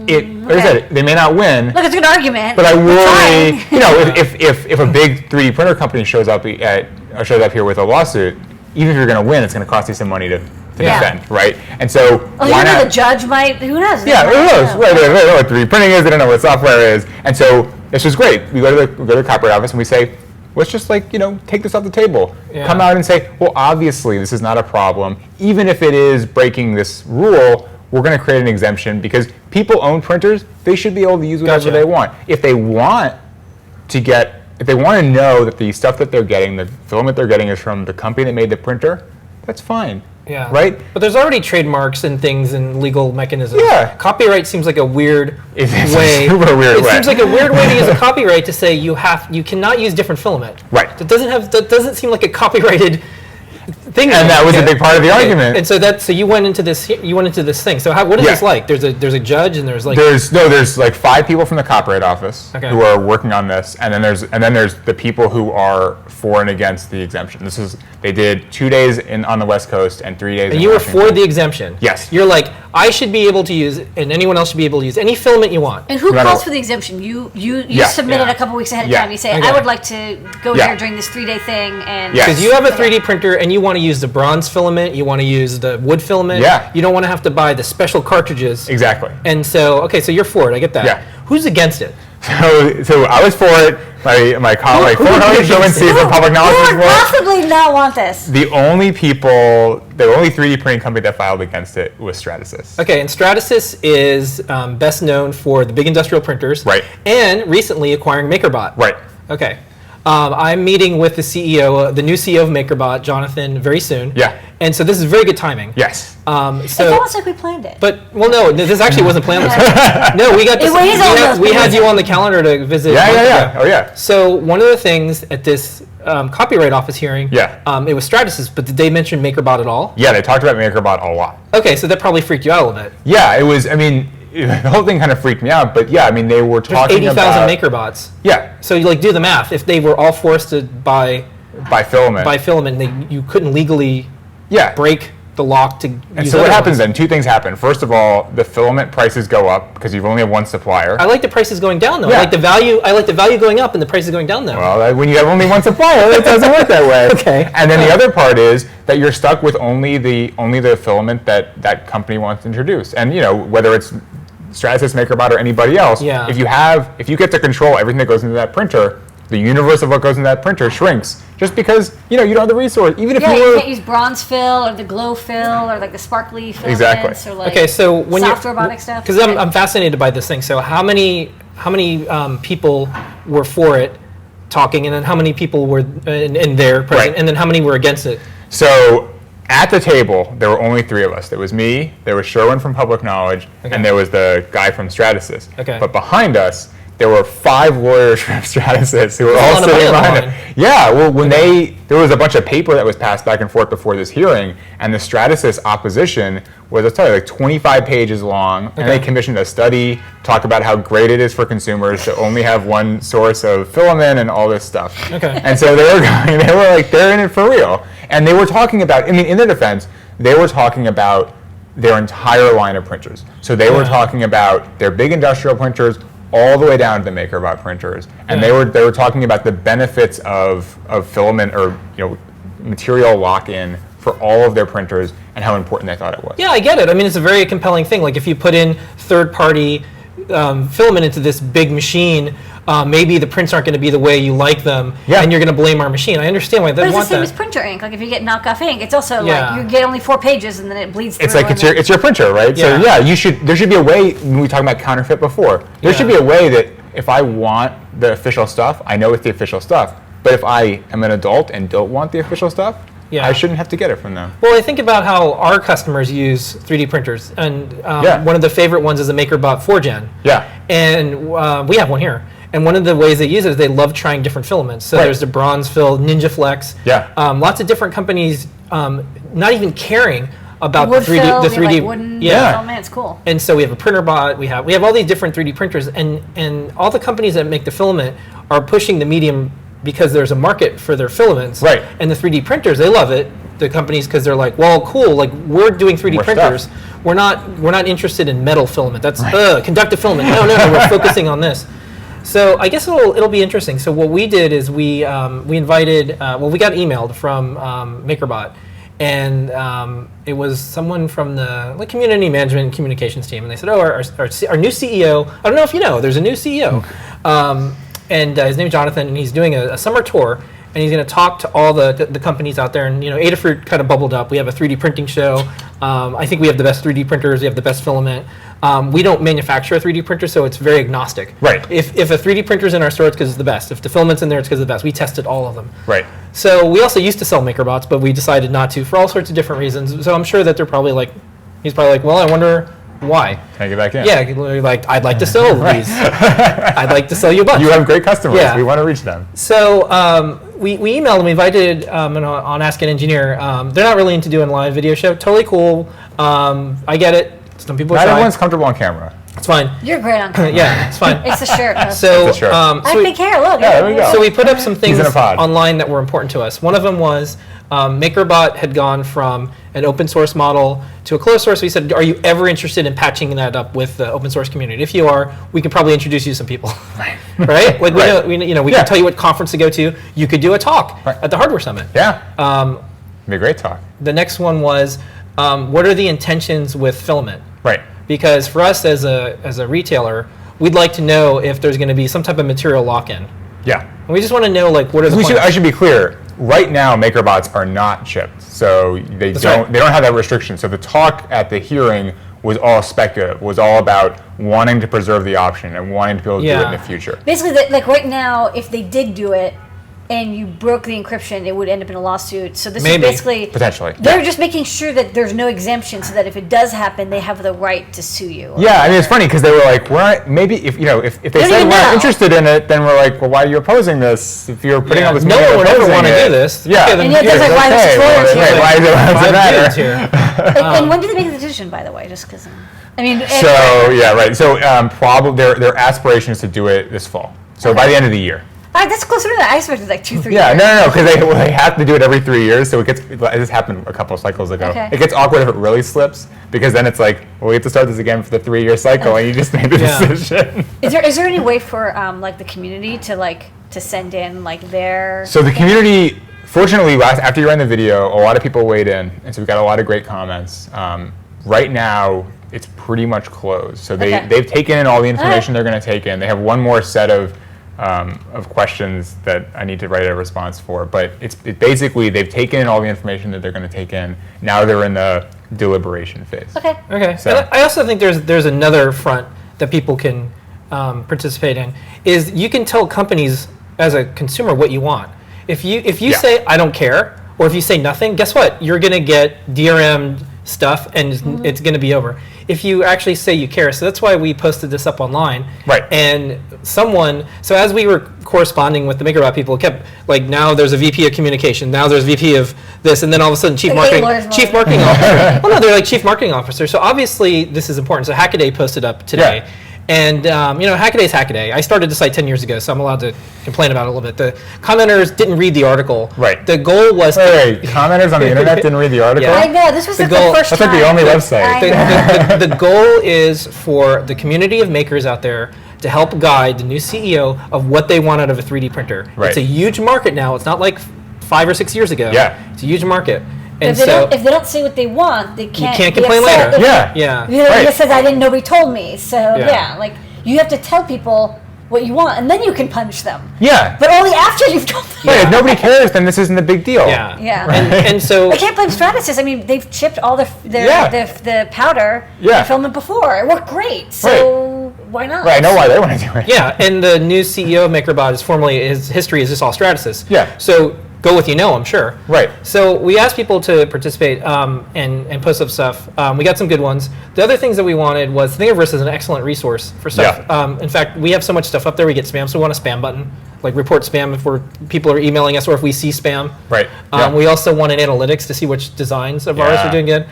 Like I said, they may not win. Look, it's a good argument. But I worry, if a big 3D printer company shows up here with a lawsuit, even if you're going to win, it's going to cost you some money to defend, right? And so why not? The judge might. Who knows? Yeah, who knows? Right, they don't know what 3D printing is. They don't know what software is. And so this was great. We go to the Copyright Office and we say, let's just like, take this off the table. Yeah. Come out and say, well, obviously this is not a problem. Even if it is breaking this rule, we're going to create an exemption because people own printers. They should be able to use whatever they want. If they want to know that the stuff that they're getting, the filament they're getting is from the company that made the printer, that's fine. Yeah. Right? But there's already trademarks and things and legal mechanisms. Yeah. Copyright seems like a weird It's way. a super weird way. It seems like a weird way to use a copyright to say you cannot use different filament. Right. That doesn't seem like a copyrighted thing. And that was a big part of the argument. And so you went into this thing. So what is this like? There's a judge and there's like there's like 5 people from the Copyright Office Okay. who are working on this, and then there's the people who are for and against the exemption. They did 2 days on the West Coast and 3 days. And you were for the exemption. Yes. You're like, I should be able to use, and anyone else should be able to use any filament you want. And who No matter calls what. for the exemption? You Yeah. submit it Yeah. a couple weeks ahead of Yeah. time. You say, Okay. I would like to go Yeah. here during this 3-day thing. And Yes. Because you have a 3D printer and you want to use the bronze filament, you want to use the wood filament. Yeah. You don't want to have to buy the special cartridges. Exactly. And so you're for it. I get that. Yeah. Who's against it? So I was for it. My colleague, who former would be colleague, Joe and against it? Steve from Public Knowledge Who was would for it. possibly not want this? The only 3D printing company that filed against it was Stratasys. Okay, and Stratasys is best known for the big industrial printers. Right. And recently acquiring MakerBot. Right. Okay. I'm meeting with the CEO, the new CEO of MakerBot, Jonathan, very soon. Yeah. And so this is very good timing. Yes. It's almost like we planned it. No, this actually wasn't planned. No, we got this. It is almost We had planned. you on the calendar to visit. Yeah. Oh, yeah. So one of the things at this Copyright Office hearing, Yeah. it was Stratasys, but did they mention MakerBot at all? Yeah, they talked about MakerBot a lot. Okay, so that probably freaked you out a little bit. Yeah, it was, the whole thing kind of freaked me out, but yeah, they were There's talking 80,000 about... MakerBots. Yeah, So you do the math. If they were all forced to buy filament, you couldn't legally yeah. break the lock to And use so what other happens ones. then? 2 things happen. First of all, the filament prices go up because you've only have one supplier. I like the prices going down though. Yeah. I like the value going up and the prices going down though. Well, when you have only one supplier, it doesn't work that way. Okay. And then the other part is that you're stuck with only the filament that company wants to introduce. And whether it's Stratasys, MakerBot, or anybody else, Yeah. if you get to control everything that goes into that printer, the universe of what goes into that printer shrinks just because you don't have the resource. Even if Yeah, you you were can't use bronze fill or the glow fill or like the sparkly filaments Exactly. or like Okay, so when soft robotic stuff. because I'm fascinated by this thing. So how many people were for it talking, and then how many people were in there present, Right. and then how many were against it? So at the table, there were only 3 of us. There was me, there was Sherwin from Public Knowledge, Okay. and there was the guy from Stratasys. Okay. But behind us, there were 5 lawyers from Stratasys who were There's a all lot of sitting money on the behind line. it. Yeah, well, there was a bunch of paper that was passed back and forth before this hearing, and the Stratasys opposition was, I'll tell you, like 25 pages long, and they Okay. commissioned a study, talk about how great it is for consumers to only have one source of filament and all this stuff. Okay. And so they're in it for real. And they were talking about, in their defense, they were talking about their entire line of printers. So they were Yeah. talking about their big industrial printers all the way down to the MakerBot printers. And Yeah. they were talking about the benefits of filament or material lock-in for all of their printers and how important they thought it was. Yeah, I get it. I mean, it's a very compelling thing. Like if you put in third-party filament into this big machine, maybe the prints aren't going to be the way you like them, Yeah. and you're going to blame our machine. I understand why they But it's the want same that. as printer ink. Like if you get knockoff ink, it's also Yeah. like you get only 4 pages and then it bleeds through. It's like and it's your printer, right? Yeah. So yeah, there should be a way. When we talked about counterfeit before, there should be Yeah. a way that if I want the official stuff, I know it's the official stuff. But if I am an adult and don't want the official stuff, Yeah. I shouldn't have to get it from them. Well, I think about how our customers use 3D printers, and Yeah. one of the favorite ones is the MakerBot 4Gen. Yeah. And we have one here. And one of the ways they use it is they love trying different filaments. So Right. there's the bronze fill, Ninja Flex. Yeah. Lots of different companies not even caring about wood the 3D. fill, the they 3D have, like wooden yeah. filament. It's cool. And so we have a printer bot. We have all these different 3D printers, and all the companies that make the filament are pushing the medium because there's a market for their filaments. Right. And the 3D printers, they love it. The companies, because they're like, well, cool. Like we're doing 3D More printers. stuff. We're not interested in metal filament. That's conductive filament. No, we're focusing on this. So I guess it'll be interesting. So what we did is we invited. We got emailed from MakerBot, and it was someone from the community management and communications team, and they said, "Oh, our new CEO. I don't know if you know. There's a new CEO." and his name's Jonathan, and he's doing a summer tour, and he's going to talk to all the companies out there. And Adafruit kind of bubbled up. We have a 3D printing show. I think we have the best 3D printers. We have the best filament. We don't manufacture a 3D printer, so it's very agnostic. Right. If a 3D printer's in our store, it's because it's the best. If the filament's in there, it's because it's the best. We tested all of them. Right. So we also used to sell MakerBots, but we decided not to for all sorts of different reasons. So I'm sure that they're probably like, he's probably like, well, I wonder why. Can I get back in? Yeah, like, I'd like to sell these. I'd like to sell you a bunch. You have great customers. Yeah. We want to reach them. So we emailed them. We invited on Ask an Engineer. They're not really into doing live video show. Totally cool. I get it. Some people are Not shy. everyone's comfortable on camera. It's fine. You're great on camera. Yeah, it's fine. It's a shirt. So, It's a shirt. I have big hair. Look. Yeah, there we go. So we put up some things in a pod. online that were important to us. One of them was MakerBot had gone from an open source model to a closed source. We said, are you ever interested in patching that up with the open source community? If you are, we could probably introduce you to some people, right? Like Right. we can tell you what conference to go to. You could do a talk at the Hardware Summit. Yeah. It'd be a great talk. The next one was, what are the intentions with filament? Right. Because for us as a retailer, we'd like to know if there's going to be some type of material lock-in. Yeah. And we just want to know, like, what are the plans? I should be clear. Right now, MakerBots are not chipped, so they don't have that restriction. So the talk at the hearing was all speculative. Was all about wanting to preserve the option and wanting to be able to do it in the future. Basically, like right now, if they did do it and you broke the encryption, it would end up in a lawsuit. So this is basically Potentially. They're just making sure that there's no exemption, so that if it does happen, they have the right to sue you. Yeah, I mean it's funny because they were like, maybe if they said we're not interested in it, then we're like, well, why are you opposing this? If you're putting all this no money one would ever want to do this. Yeah, Okay, And yet there's like, why this tutorial here? Why does it matter? Here. And when did they make the decision, by the way? Just because, I mean. So yeah, right. So probably their aspiration is to do it this fall. So by the end of the year. That's closer to that. I expected like 2-3 years. Yeah, no, because they have to do it every 3 years. So this happened a couple of cycles ago. Okay. It gets awkward if it really slips because then it's like, well, we have to start this again for the 3-year cycle, and you just made the decision. Is there any way for like the community to send in like their? So the community, fortunately, after you ran the video, a lot of people weighed in, and so we got a lot of great comments. Right now, it's pretty much closed. So they've taken in all the information they're going to take in. They have one more set of questions that I need to write a response for, but it basically they've taken in all the information that they're going to take in. Now they're in the deliberation phase. Okay. So And I also think there's another front that people can participate in. Is you can tell companies as a consumer what you want. If you say I don't care, or if you say nothing, guess what? You're going to get DRM'd stuff, and it's going to be over. If you actually say you care, so that's why we posted this up online. Right. And so as we were corresponding with the MakerBot people, it kept like, now there's a VP of communication, now there's VP of this, and then all of a sudden chief marketing officer. Well, no, they're like chief marketing officer. So obviously this is important. So Hackaday posted up today. Yeah. And Hackaday's Hackaday. I started the site 10 years ago, so I'm allowed to complain about it a little bit. The commenters didn't read the article. Right. The goal was Wait, commenters on the internet didn't read the article? I know, this was the first That's time. like the only website. The goal is for the community of makers out there to help guide the new CEO of what they want out of a 3D printer. Right. It's a huge market now. It's not like 5 or 6 years ago. Yeah. It's a huge market. And If they don't say what they want, they can't. You can't be complain upset later. if- Yeah. Yeah. It says I didn't, nobody told me. So like you have to tell people what you want, and then you can punish them. Yeah. But only after you've told them. Wait, if nobody cares, then this isn't a big deal. Yeah. Yeah. And so I can't blame Stratasys. I mean, they've chipped all the powder Yeah. filament before. It worked great. So why not? Right, I know why they want to do it. yeah, and the new CEO of MakerBot is his history is just all Stratasys. Yeah. So go with I'm sure. Right. So we asked people to participate and post up stuff. We got some good ones. The other things that we wanted was Thingiverse is an excellent resource for stuff. Yeah. In fact, we have so much stuff up there we get spam, so we want a spam button, like report spam if people are emailing us or if we see spam. Right. We also wanted analytics to see which designs of ours are doing good.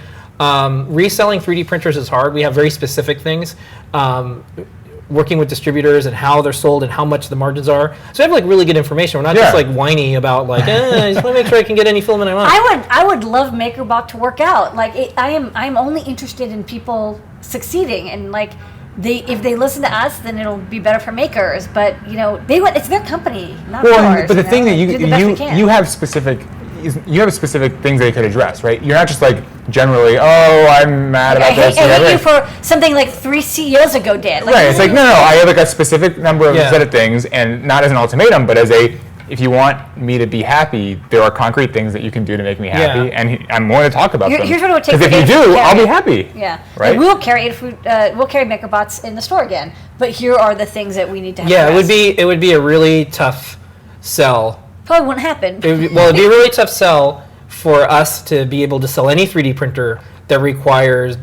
Reselling 3D printers is hard. We have very specific things. Working with distributors and how they're sold and how much the margins are. So we have like really good information. We're not just like whiny about like, I just want to make sure I can get any filament I want. I would love MakerBot to work out. Like I'm only interested in people succeeding, and like if they listen to us, then it'll be better for makers. But it's their company, not ours. But the thing that you have specific. you have specific things they could address, right? You're not just like generally, oh, I'm mad about this. I hate you for something like 3 CEOs ago did. Like, right. It's like, no, I have like a specific number of set of things, and not as an ultimatum, but as if you want me to be happy, there are concrete things that you can do to make me happy, and I'm willing to talk about them. Here's what it would take. Because if you do, I'll be happy. Yeah. Right. Like we'll carry MakerBots in the store again, but here are the things that we need to have. Yeah, it would be a really tough sell. Probably wouldn't happen. It'd be a really tough sell for us to be able to sell any 3D printer that requires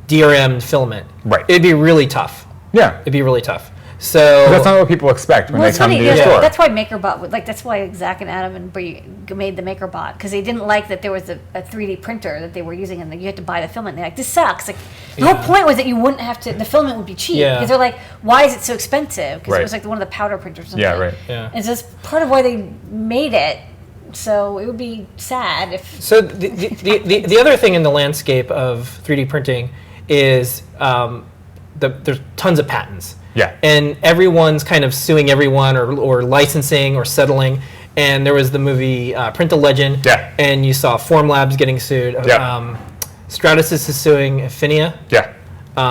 DRM filament. Right. It'd be really tough. Yeah. It'd be really tough. So but that's not what people expect when they come to your store. That's why MakerBot, that's why Zach and Adam and Bree made the MakerBot, because they didn't like that there was a 3D printer that they were using and you had to buy the filament. They're like, this sucks. Like the whole point was that you wouldn't have to. The filament would be cheap because they're like, why is it so expensive? Because it was like one of the powder printers. Or something. Yeah, right. Yeah. And so that's part of why they made it. So it would be sad if. So the other thing in the landscape of 3D printing is there's tons of patents. Yeah. And everyone's kind of suing everyone or licensing or settling. And there was the movie Print the Legend. Yeah. And you saw Formlabs getting sued. Yeah. Stratasys is suing Affinia. Yeah.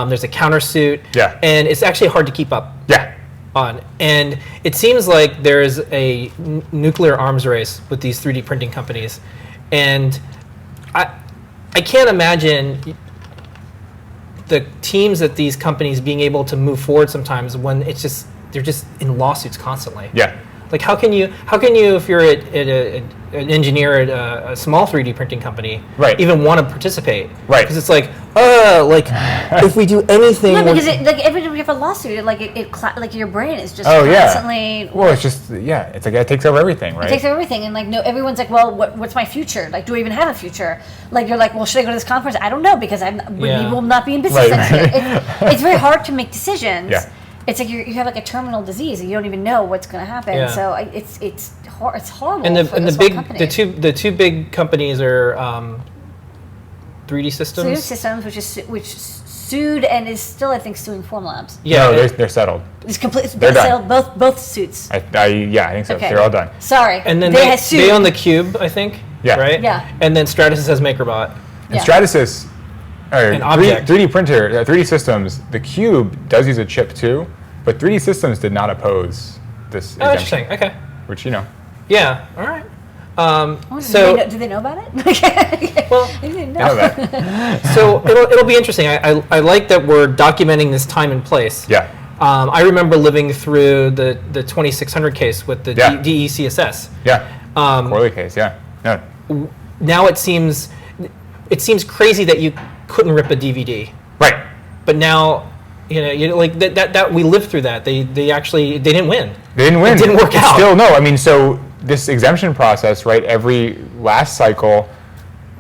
There's a countersuit. Yeah. And it's actually hard to keep up Yeah. on. And it seems like there is a nuclear arms race with these 3D printing companies. And I can't imagine the teams at these companies being able to move forward sometimes when they're just in lawsuits constantly. Yeah. Like how can you if you're an engineer at a small 3D printing company, right, even want to participate? Right. Because it's like, if we do anything, because every time you have a lawsuit, like your brain is just Yeah. constantly. Well, it's just it's like it takes over everything, right? It takes over everything, and like everyone's like, well, what's my future? Like, do I even have a future? Like, you're like, well, should I go to this conference? I don't know because we will not be in business next year. It's very hard to make decisions. Yeah. It's like you have like a terminal disease and you don't even know what's going to happen. Yeah. So it's horrible. And the the two big companies are 3D Systems. 3D Systems, which sued and is still, I think, suing Formlabs. Yeah, no, they're settled. It's completely they're settled. Both suits. I think so. Okay. They're all done. Sorry. And then they own the Cube, I think. Yeah. Right. Yeah. And then Stratasys has MakerBot. And Stratasys. 3D printer, 3D Systems, the Cube does use a chip too, but 3D Systems did not oppose this exemption. Interesting. Okay. Which, Yeah. All right. Do they know about it? Well, I didn't know that. So it'll be interesting. I like that we're documenting this time and place. Yeah. I remember living through the 2600 case with the DECSS. Yeah. Corley case. Yeah. No. Now it seems crazy that you couldn't rip a DVD. Right. But now, like that we lived through that. They didn't win. They didn't win. It didn't work out. Still, no. I mean, so this exemption process, right? Every last cycle,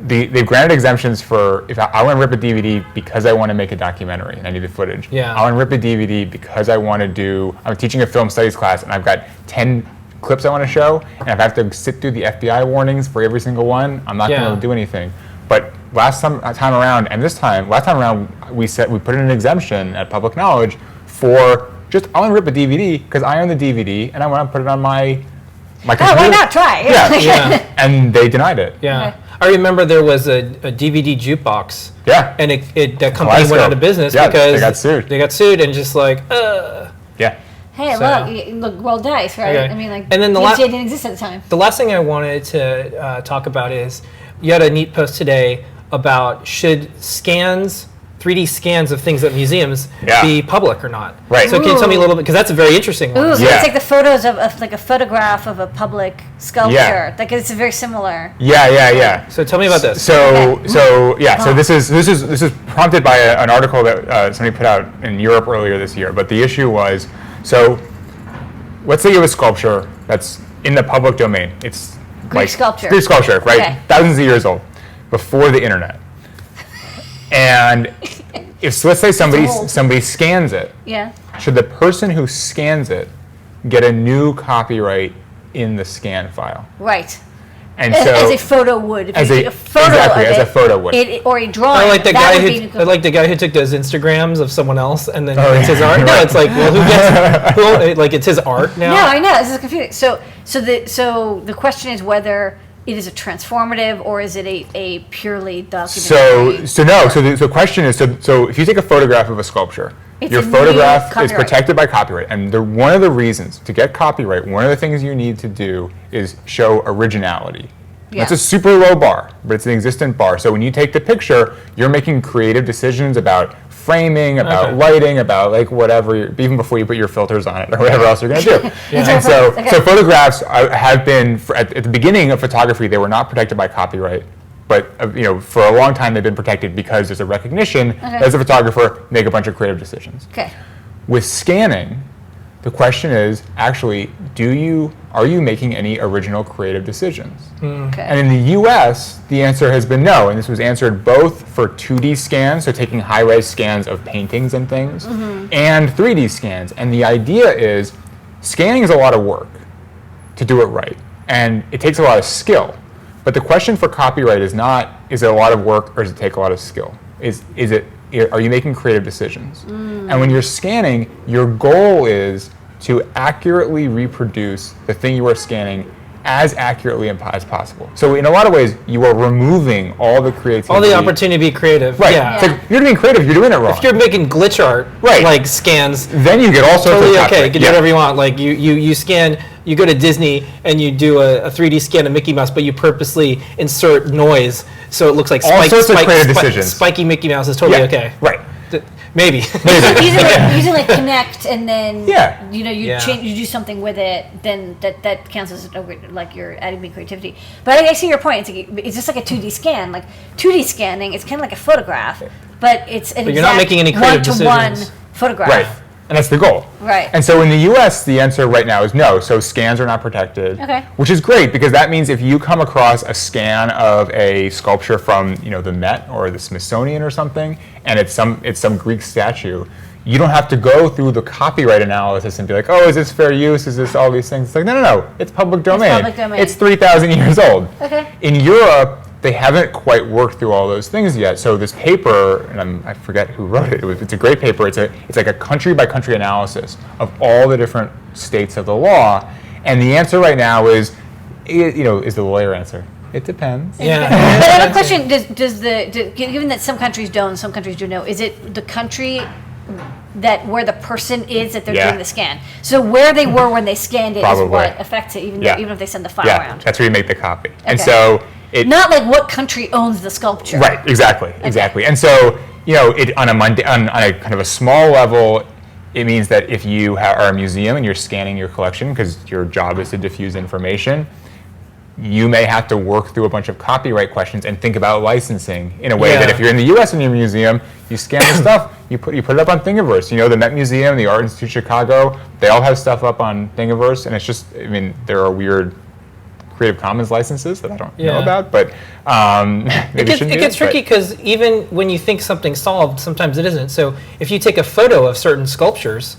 they've granted exemptions for if I want to rip a DVD because I want to make a documentary and I need the footage. Yeah. I want to rip a DVD because I'm teaching a film studies class and I've got 10 clips I want to show, and if I have to sit through the FBI warnings for every single one, I'm not going to do anything. But last time around, we put in an exemption at public knowledge for just I want to rip a DVD because I own the DVD and I want to put it on my computer. Why not try? Yeah. And they denied it. Yeah. Okay. I remember there was a DVD jukebox. Yeah. And that company went out of business because they got sued. They got sued and just like, Yeah. Hey, look, roll dice, right? Okay. I mean, like, and then DMCA didn't exist at the time. The last thing I wanted to talk about is you had a neat post today about should 3D scans of things at museums be public or not. Right. So can you tell me a little bit, because that's a very interesting one. Ooh, so it's like the photos of like a photograph of a public sculpture. Yeah. Like it's very similar. Yeah. So tell me about this. So this is prompted by an article that somebody put out in Europe earlier this year. But the issue was, so let's say you have a sculpture that's in the public domain. It's Greek sculpture. Greek sculpture, right? Okay. Thousands of years old, before the internet. And let's say somebody scans it. Yeah. Should the person who scans it get a new copyright in the scan file? Right. And as a photo would. As a photo would. Or a drawing. I like the guy who took those Instagrams of someone else and then it's his art. No, it's like, well, who gets like it's his art now? No, I know. This is confusing. So the question is whether it is a transformative, or is it a purely documentary? So the question is, so if you take a photograph of a sculpture, your photograph is protected by copyright. And one of the reasons to get copyright, one of the things you need to do is show originality. Yeah. That's a super low bar, but it's an existent bar. So when you take the picture, you're making creative decisions about framing, about lighting, about like whatever, even before you put your filters on it or whatever else you're going to do. And so photographs have been, at the beginning of photography, they were not protected by copyright. But for a long time, they've been protected because there's a recognition as a photographer, make a bunch of creative decisions. With scanning, the question is actually, are you making any original creative decisions? And in the US, the answer has been no. And this was answered both for 2D scans, so taking high-res scans of paintings and things, and 3D scans. And the idea is scanning is a lot of work to do it right. And it takes a lot of skill. But the question for copyright is not, is it a lot of work or does it take a lot of skill? Are you making creative decisions? And when you're scanning, your goal is to accurately reproduce the thing you are scanning as accurately as possible. So in a lot of ways, you are removing all the creativity. All the opportunity to be creative. Right. Yeah. It's like, if you're being creative, you're doing it wrong. If you're making glitch art, like scans, then you get all sorts totally of okay. You can do whatever you want. Like you scan, you go to Disney and you do a 3D scan of Mickey Mouse, but you purposely insert noise so it looks like all sorts of creative decisions. Spiky Mickey Mouse is totally okay. Right. Maybe. Using like Connect, and then you change, you do something with it, then that counts as like you're adding the creativity. But I see your point. It's just like a 2D scan. Like 2D scanning, it's kind of like a photograph, but it's an you're not making any creative decisions. One-to-one photograph. Right. And that's the goal. Right. And so in the US, the answer right now is no. So scans are not protected. Which is great, because that means if you come across a scan of a sculpture from the Met or the Smithsonian or something, and it's some Greek statue, you don't have to go through the copyright analysis and be like, oh, is this fair use? Is this all these things? It's like, no. It's public domain. It's public domain. It's 3,000 years old. In Europe, they haven't quite worked through all those things yet. So this paper, and I forget who wrote it. It's a great paper. It's like a country by country analysis of all the different states of the law. And the answer right now is the lawyer answer. It depends. But I have a question. Given that some countries don't, some countries do know, is it the country where the person is that they're doing the scan? So where they were when they scanned it is what affects it, even if they send the file around. That's where you make the copy. And so not like what country owns the sculpture. Right, exactly. And so, on a kind of a small level, it means that if you are a museum and you're scanning your collection because your job is to diffuse information, you may have to work through a bunch of copyright questions and think about licensing in a way that if you're in the US in your museum, you scan the stuff, you put it up on Thingiverse. The Met Museum, the Art Institute Chicago, they all have stuff up on Thingiverse, and it's just, there are weird Creative Commons licenses that I don't know about, but it gets tricky because even when you think something's solved, sometimes it isn't. So if you take a photo of certain sculptures,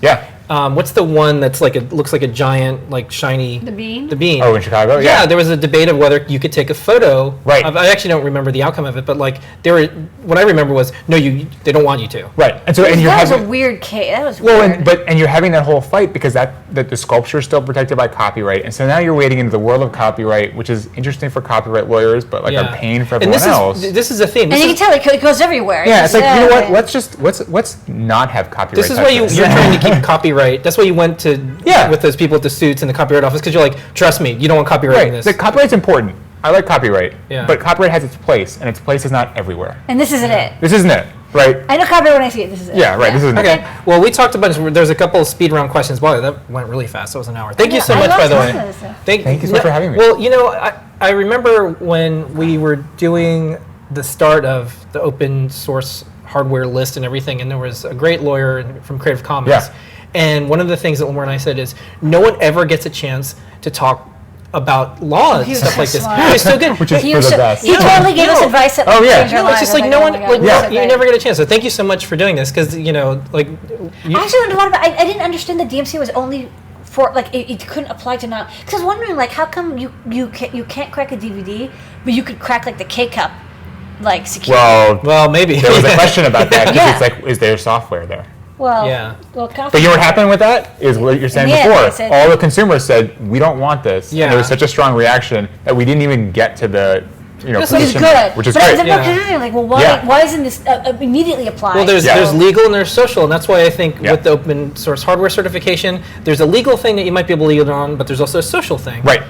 what's the one that's looks like a giant, shiny? The Bean. The Bean. Oh, in Chicago. Yeah, there was a debate of whether you could take a photo. Right. I actually don't remember the outcome of it, but what I remember was no, they don't want you to. Right. And that was a weird case. That was weird. And you're having that whole fight because that the sculpture is still protected by copyright, and so now you're wading into the world of copyright, which is interesting for copyright lawyers, but a pain for everyone else. This is a theme. And you can tell it goes everywhere. Yeah, it's like let's not have copyright. This is why you're trying to keep copyright. That's why you went to with those people at the suits in the copyright office, because you're like, trust me, you don't want copyright in this. The copyright's important. I like copyright, but copyright has its place, and its place is not everywhere. And this isn't it. This isn't it, right? I know copyright when I see it. This is it. Yeah, right. This isn't it. Okay. Well, we talked about it. There's a couple of speed round questions. Wow, that went really fast. That was an hour. Thank you so much, by the way. Thank you so much for having me. Well, I remember when we were doing the start of the open source hardware list and everything, and there was a great lawyer from Creative Commons. Yeah. And one of the things that Omar and I said is, no one ever gets a chance to talk about laws and stuff like this. He's so good. Which is for the best. He totally gave us advice that changed our lives. It's just no one, you never get a chance. So thank you so much for doing this, because, I actually learned a lot about I didn't understand that DMCA was only for, it couldn't apply to not, because I was wondering, how come you can't crack a DVD, but you could crack, the K-Cup, security? Well, maybe. There was a question about that, because it's is there software there? Well, Yeah. well, But you know what happened with that is what you're saying Yeah, before. they said- All the consumers said, we don't want this. Yeah. And there was such a strong reaction that we didn't even get to the, which is position, good. which is but great. I'm Yeah. like, well, why, Yeah. why isn't this immediately applied? Well, there's legal and there's social, and that's why I think Yeah. with the open source hardware certification, there's a legal thing that you might be able to get on, but there's also a social thing. Right.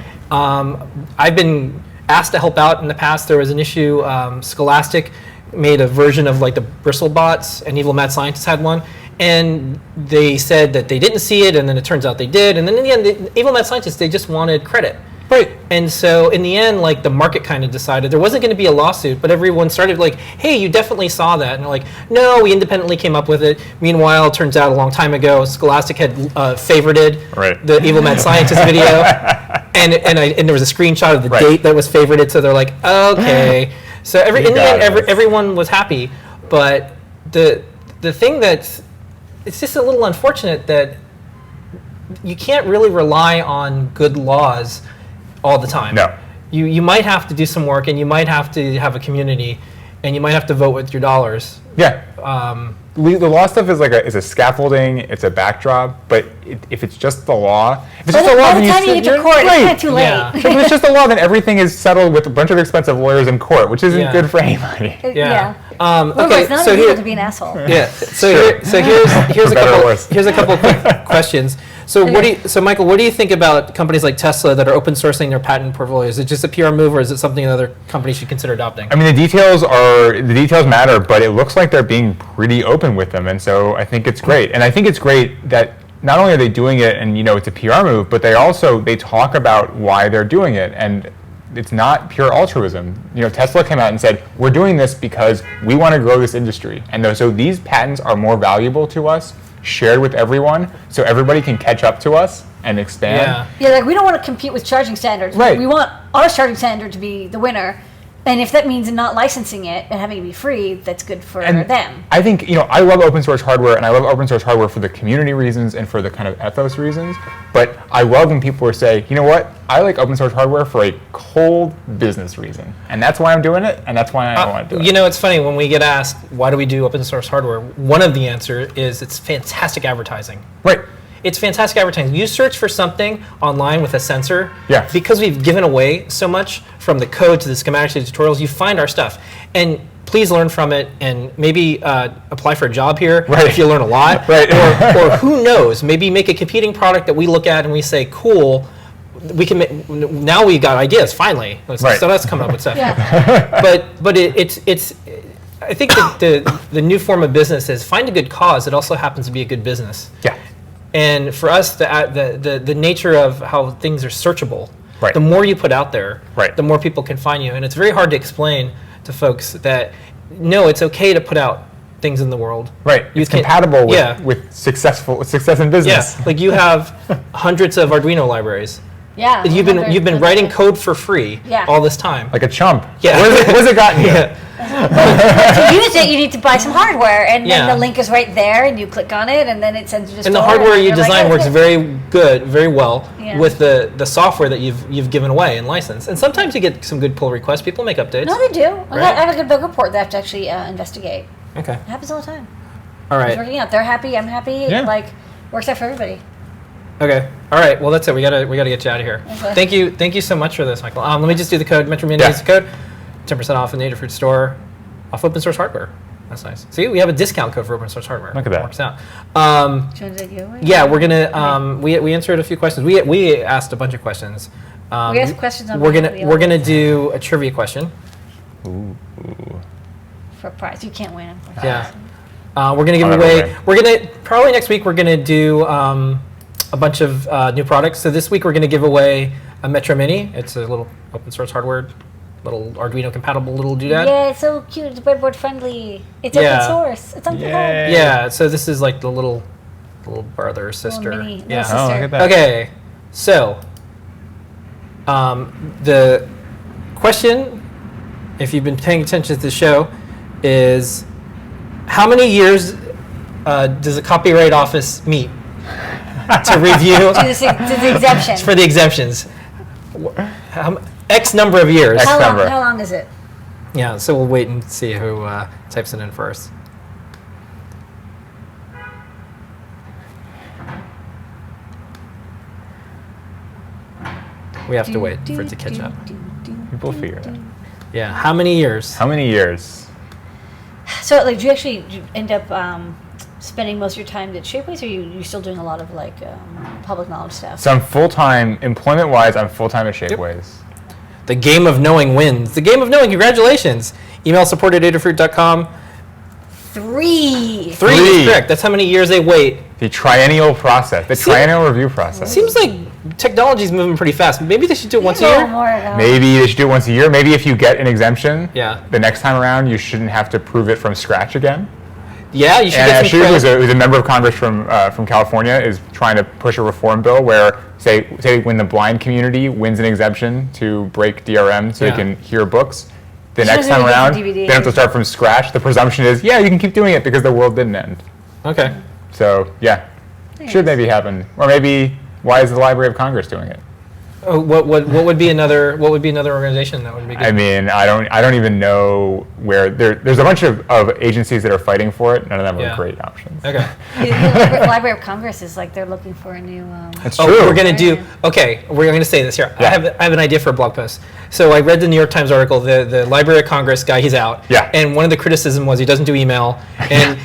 I've been asked to help out in the past. There was an issue. Scholastic made a version of like the bristle bots, and Evil Mad Scientists had one, and they said that they didn't see it, and then it turns out they did, and then in the end, the Evil Mad Scientists, they just wanted credit. Right. And so in the end, like the market kind of decided there wasn't going to be a lawsuit, but everyone started like, hey, you definitely saw that. And they're like, no, we independently came up with it. Meanwhile, it turns out a long time ago, Scholastic had favorited the Evil Mad Scientist video. And there was a screenshot of the date that was favorited. So they're like, okay. So in the end, everyone was happy. But the thing it's just a little unfortunate that you can't really rely on good laws all the time. No. You might have to do some work, and you might have to have a community, and you might have to vote with your dollars. Yeah. The law stuff is is a scaffolding, it's a backdrop, but if it's just the law, if it's just the law, by the time you get to court, it's kind of too late. Yeah. If it's just the law, then everything is settled with a bunch of expensive lawyers in court, which isn't Yeah. good for anybody. Yeah. Okay, it's not so illegal here, to be an asshole. yeah. So here's For better or worse. a couple quick questions. So Michael, what do you think about companies like Tesla that are open sourcing their patent portfolios? Is it just a PR move, or is it something other companies should consider adopting? I mean, the details matter, but it looks like they're being pretty open with them, and so I think it's great. And I think it's great that not only are they doing it, and it's a PR move, but they talk about why they're doing it, and it's not pure altruism. Tesla came out and said, we're doing this because we want to grow this industry, and so these patents are more valuable to us, shared with everyone, so everybody can catch up to us and expand. Yeah, like we don't want to compete with charging standards. Right. We want our charging standard to be the winner. And if that means not licensing it and having it be free, that's good for them. I think, I love open source hardware, and I love open source hardware for the community reasons and for the kind of ethos reasons. But I love when people say, you know what, I like open source hardware for a cold business reason. And that's why I'm doing it, and that's why I want to do it. It's funny, when we get asked, why do we do open source hardware? One of the answers is it's fantastic advertising. Right. It's fantastic advertising. You search for something online with a sensor. Yeah. Because we've given away so much, from the code to the schematics to the tutorials, you find our stuff. And please learn from it, and maybe apply for a job here if you learn a lot. Right. Or who knows, maybe make a competing product that we look at and we say, cool, we can now we got ideas, finally. So let's come up with stuff. Yeah. But it's I think the new form of business is find a good cause. It also happens to be a good business. Yeah. And for us, the nature of how things are searchable, the more you put out there, the more people can find you. And it's very hard to explain to folks that, no, it's okay to put out things in the world. Right. It's compatible with success in business. Yeah. Like you have hundreds of Arduino libraries. Yeah. You've been writing code for free all this time. Like a chump. Yeah. Where's it gotten you? To use it, you need to buy some hardware, and then the link is right there, and you click on it, and then it sends you to And the hardware you design works very well with the software that you've given away and licensed. And sometimes you get some good pull requests. People make updates. No, they do. I have a good bug report that I have to actually investigate. Okay. It happens all the time. All right. It's working out. They're happy. I'm happy. Yeah. Works out for everybody. Okay. All right. Well, that's it. We gotta get you out of here. Okay. Thank you so much for this, Michael. Let me just do the code. Metro Mini is the code. 10% off in the Adafruit store, off open source hardware. That's nice. See, we have a discount code for open source hardware. Look at that. It works out. Do you want to do a giveaway? Yeah, we're gonna. We answered a few questions. We asked a bunch of questions. We asked questions on. We're gonna do a trivia question. Ooh. For a prize. You can't win. Yeah. We're gonna give away. We're gonna probably next week. We're gonna do a bunch of new products. So this week we're gonna give away a Metro Mini. It's a little open source hardware, little Arduino compatible little doodad. Yeah, it's so cute. It's breadboard friendly. It's open source. It's on GitHub. Yeah. So this is like the little brother sister. Little yeah. sister. Oh, look at that. Okay. So the question, if you've been paying attention to the show, is how many years does the Copyright Office meet to review To the exemption. for the exemptions? X number of years. X number. How long is it? Yeah, so we'll wait and see who types it in first. We have to wait for it to catch up. People figure it out. Yeah. How many years? How many years? So, like, do you end up spending most of your time at Shapeways, or you still doing a lot of like public knowledge stuff? So I'm full-time, employment-wise, I'm full-time at Shapeways. The game of knowing wins. The game of knowing. Congratulations. Email support@adafruit.com. 3. 3 is correct. That's how many years they wait. The triennial process, the triennial review process. Seems like technology's moving pretty fast. Maybe they should do it once a year. Maybe they should do it once a year. Maybe if you get an exemption, Yeah. the next time around you shouldn't have to prove it from scratch again. Yeah, you should And get some Ashu, credit. who's a member of Congress from California, is trying to push a reform bill where, say when the blind community wins an exemption to break DRM so Yeah. they can hear books, the As soon next as they time get the around, DVD. they don't have to start from scratch. The presumption is, yeah, you can keep doing it because the world didn't end. Okay. So, yeah, should maybe happen. Or maybe, why is the Library of Congress doing it? Oh, what would be another organization that would be good? I mean, I don't even know where there's a bunch of agencies that are fighting for it. None of them Yeah. are great options. Okay. The Library of Congress is like they're looking for a new. That's Oh, true. we're gonna do. Okay, we're gonna say this here. Yeah. I have an idea for a blog post. So I read the New York Times article. The Library of Congress guy, he's out. Yeah. And one of the criticism was he doesn't do email, and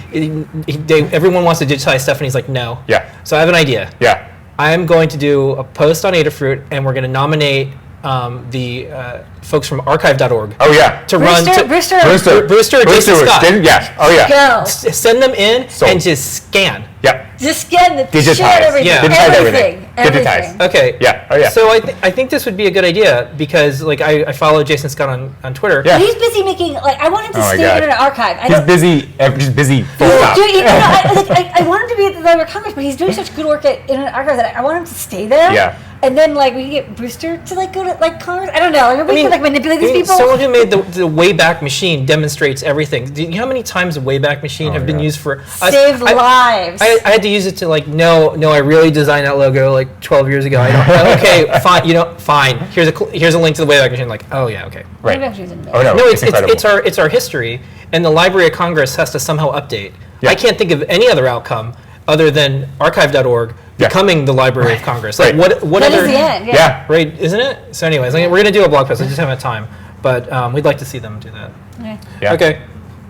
everyone wants to digitize stuff, and he's like, no. Yeah. So I have an idea. Yeah. I am going to do a post on Adafruit, and we're going to nominate the folks from archive.org Oh yeah. to run. Brewster. Brewster, Jason Scott. Yeah. Oh yeah. Go. Send them in Sold. and just scan. Yeah. Just get the Digitize. shit, everything. Yeah. Digitize everything. everything. Digitize. Okay. Yeah. Oh yeah. So I think this would be a good idea because like I follow Jason Scott on Twitter. Yeah. He's busy making like I want him to Oh my stay God. in an archive. I He's don't. busy. Just busy. Full stop. Dude, I want him to be at the Library of Congress, but he's doing such good work in an archive that I want him to stay there. Yeah. And then like we can get Brewster to like go to like Congress. I don't know. Like, we can like manipulate these people. Someone who made the Wayback Machine demonstrates everything. Do you know how many times the Wayback Machine have been God. used for Save lives. I had to use it to like no, I really designed that logo like 12 years ago. I don't. Okay, fine. Fine. Here's a link to the Wayback Machine. Like, oh yeah, okay. Right. Wayback Machine's amazing. Oh no. No, incredible. it's our history, and the Library of Congress has to somehow update. Yeah. I can't think of any other outcome other than archive.org Yeah. becoming the Library of Congress. Like Right. what That other? is the end. Yeah. Yeah. Right, isn't it? So anyways, like, we're gonna do a blog post. I just haven't had time, but we'd like to see them do that. Okay. Yeah. Okay.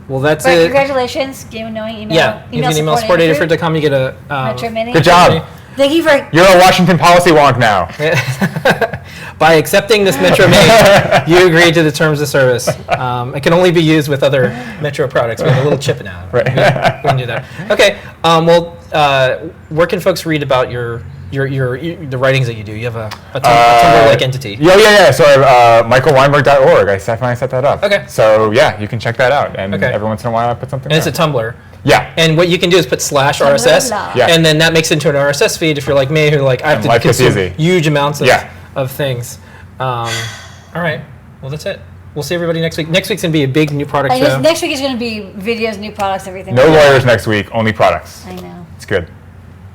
Well, that's Right, it. congratulations. Game of Knowing email. Yeah, you can email support@adafruit.com. You get a Metro Mini. Good job. Thank you for. You're a Washington policy wonk now. By accepting this Metro Mini, you agree to the terms of service. It can only be used with other Metro products. We have a little chip now. Right. We can do that. Okay. Where can folks read about the writings that you do? You have a Tumblr-like entity. Yeah. So michaelweinberg.org. I finally set that up. Okay. So yeah, you can check that out. And Okay. every once in a while I put something And it's a there. Tumblr. Yeah. And what you can do is put /RSS, Yeah. and then that makes it into an RSS feed. If you're like me, who like I have And to life gets consume easy. huge amounts Yeah. of things. All right. Well, that's it. We'll see everybody next week. Next week's gonna be a big new product I guess show. next week is going to be videos, new products, everything. No lawyers next week, only products. I know. It's good.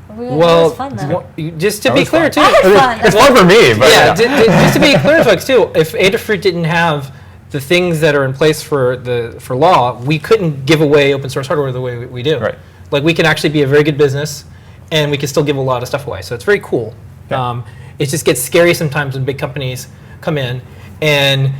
That Well, was fun though. just to That be was clear fun. too. I had fun. It's fun for me, but Yeah, just to be clear, folks, too. If Adafruit didn't have the things that are in place for law, we couldn't give away open source hardware the way we do. Right. Like we can actually be a very good business, and we can still give a lot of stuff away. So it's very cool. Yeah. It just gets scary sometimes when big companies come in and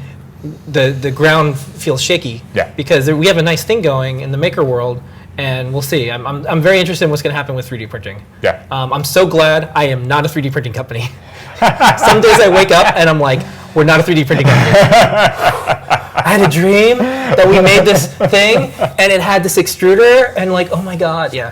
the ground feels shaky. Yeah. Because we have a nice thing going in the maker world. And we'll see. I'm very interested in what's going to happen with 3D printing. Yeah. I'm so glad I am not a 3D printing company. Some days I wake up and I'm like, we're not a 3D printing company. I had a dream that we made this thing and it had this extruder and like, oh my God, yeah.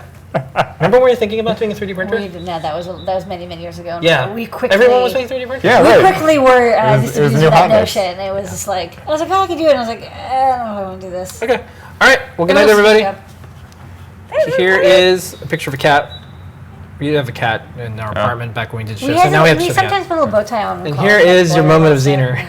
Remember when we were thinking about doing a 3D printer? We didn't know that was many years ago. Yeah. We quickly. Everyone was making 3D printers? Yeah, We right. quickly were It was the using new that hotness. notion. It was just like I was like, oh, I can do it. And I was like, I don't know if I want to do this. Okay. All right. Well, good night, everybody. Here is a picture of a cat. We did have a cat in our apartment back when we did shows. So now we have to show the sometimes cat. put a little bow tie on. And here is your moment of Zener.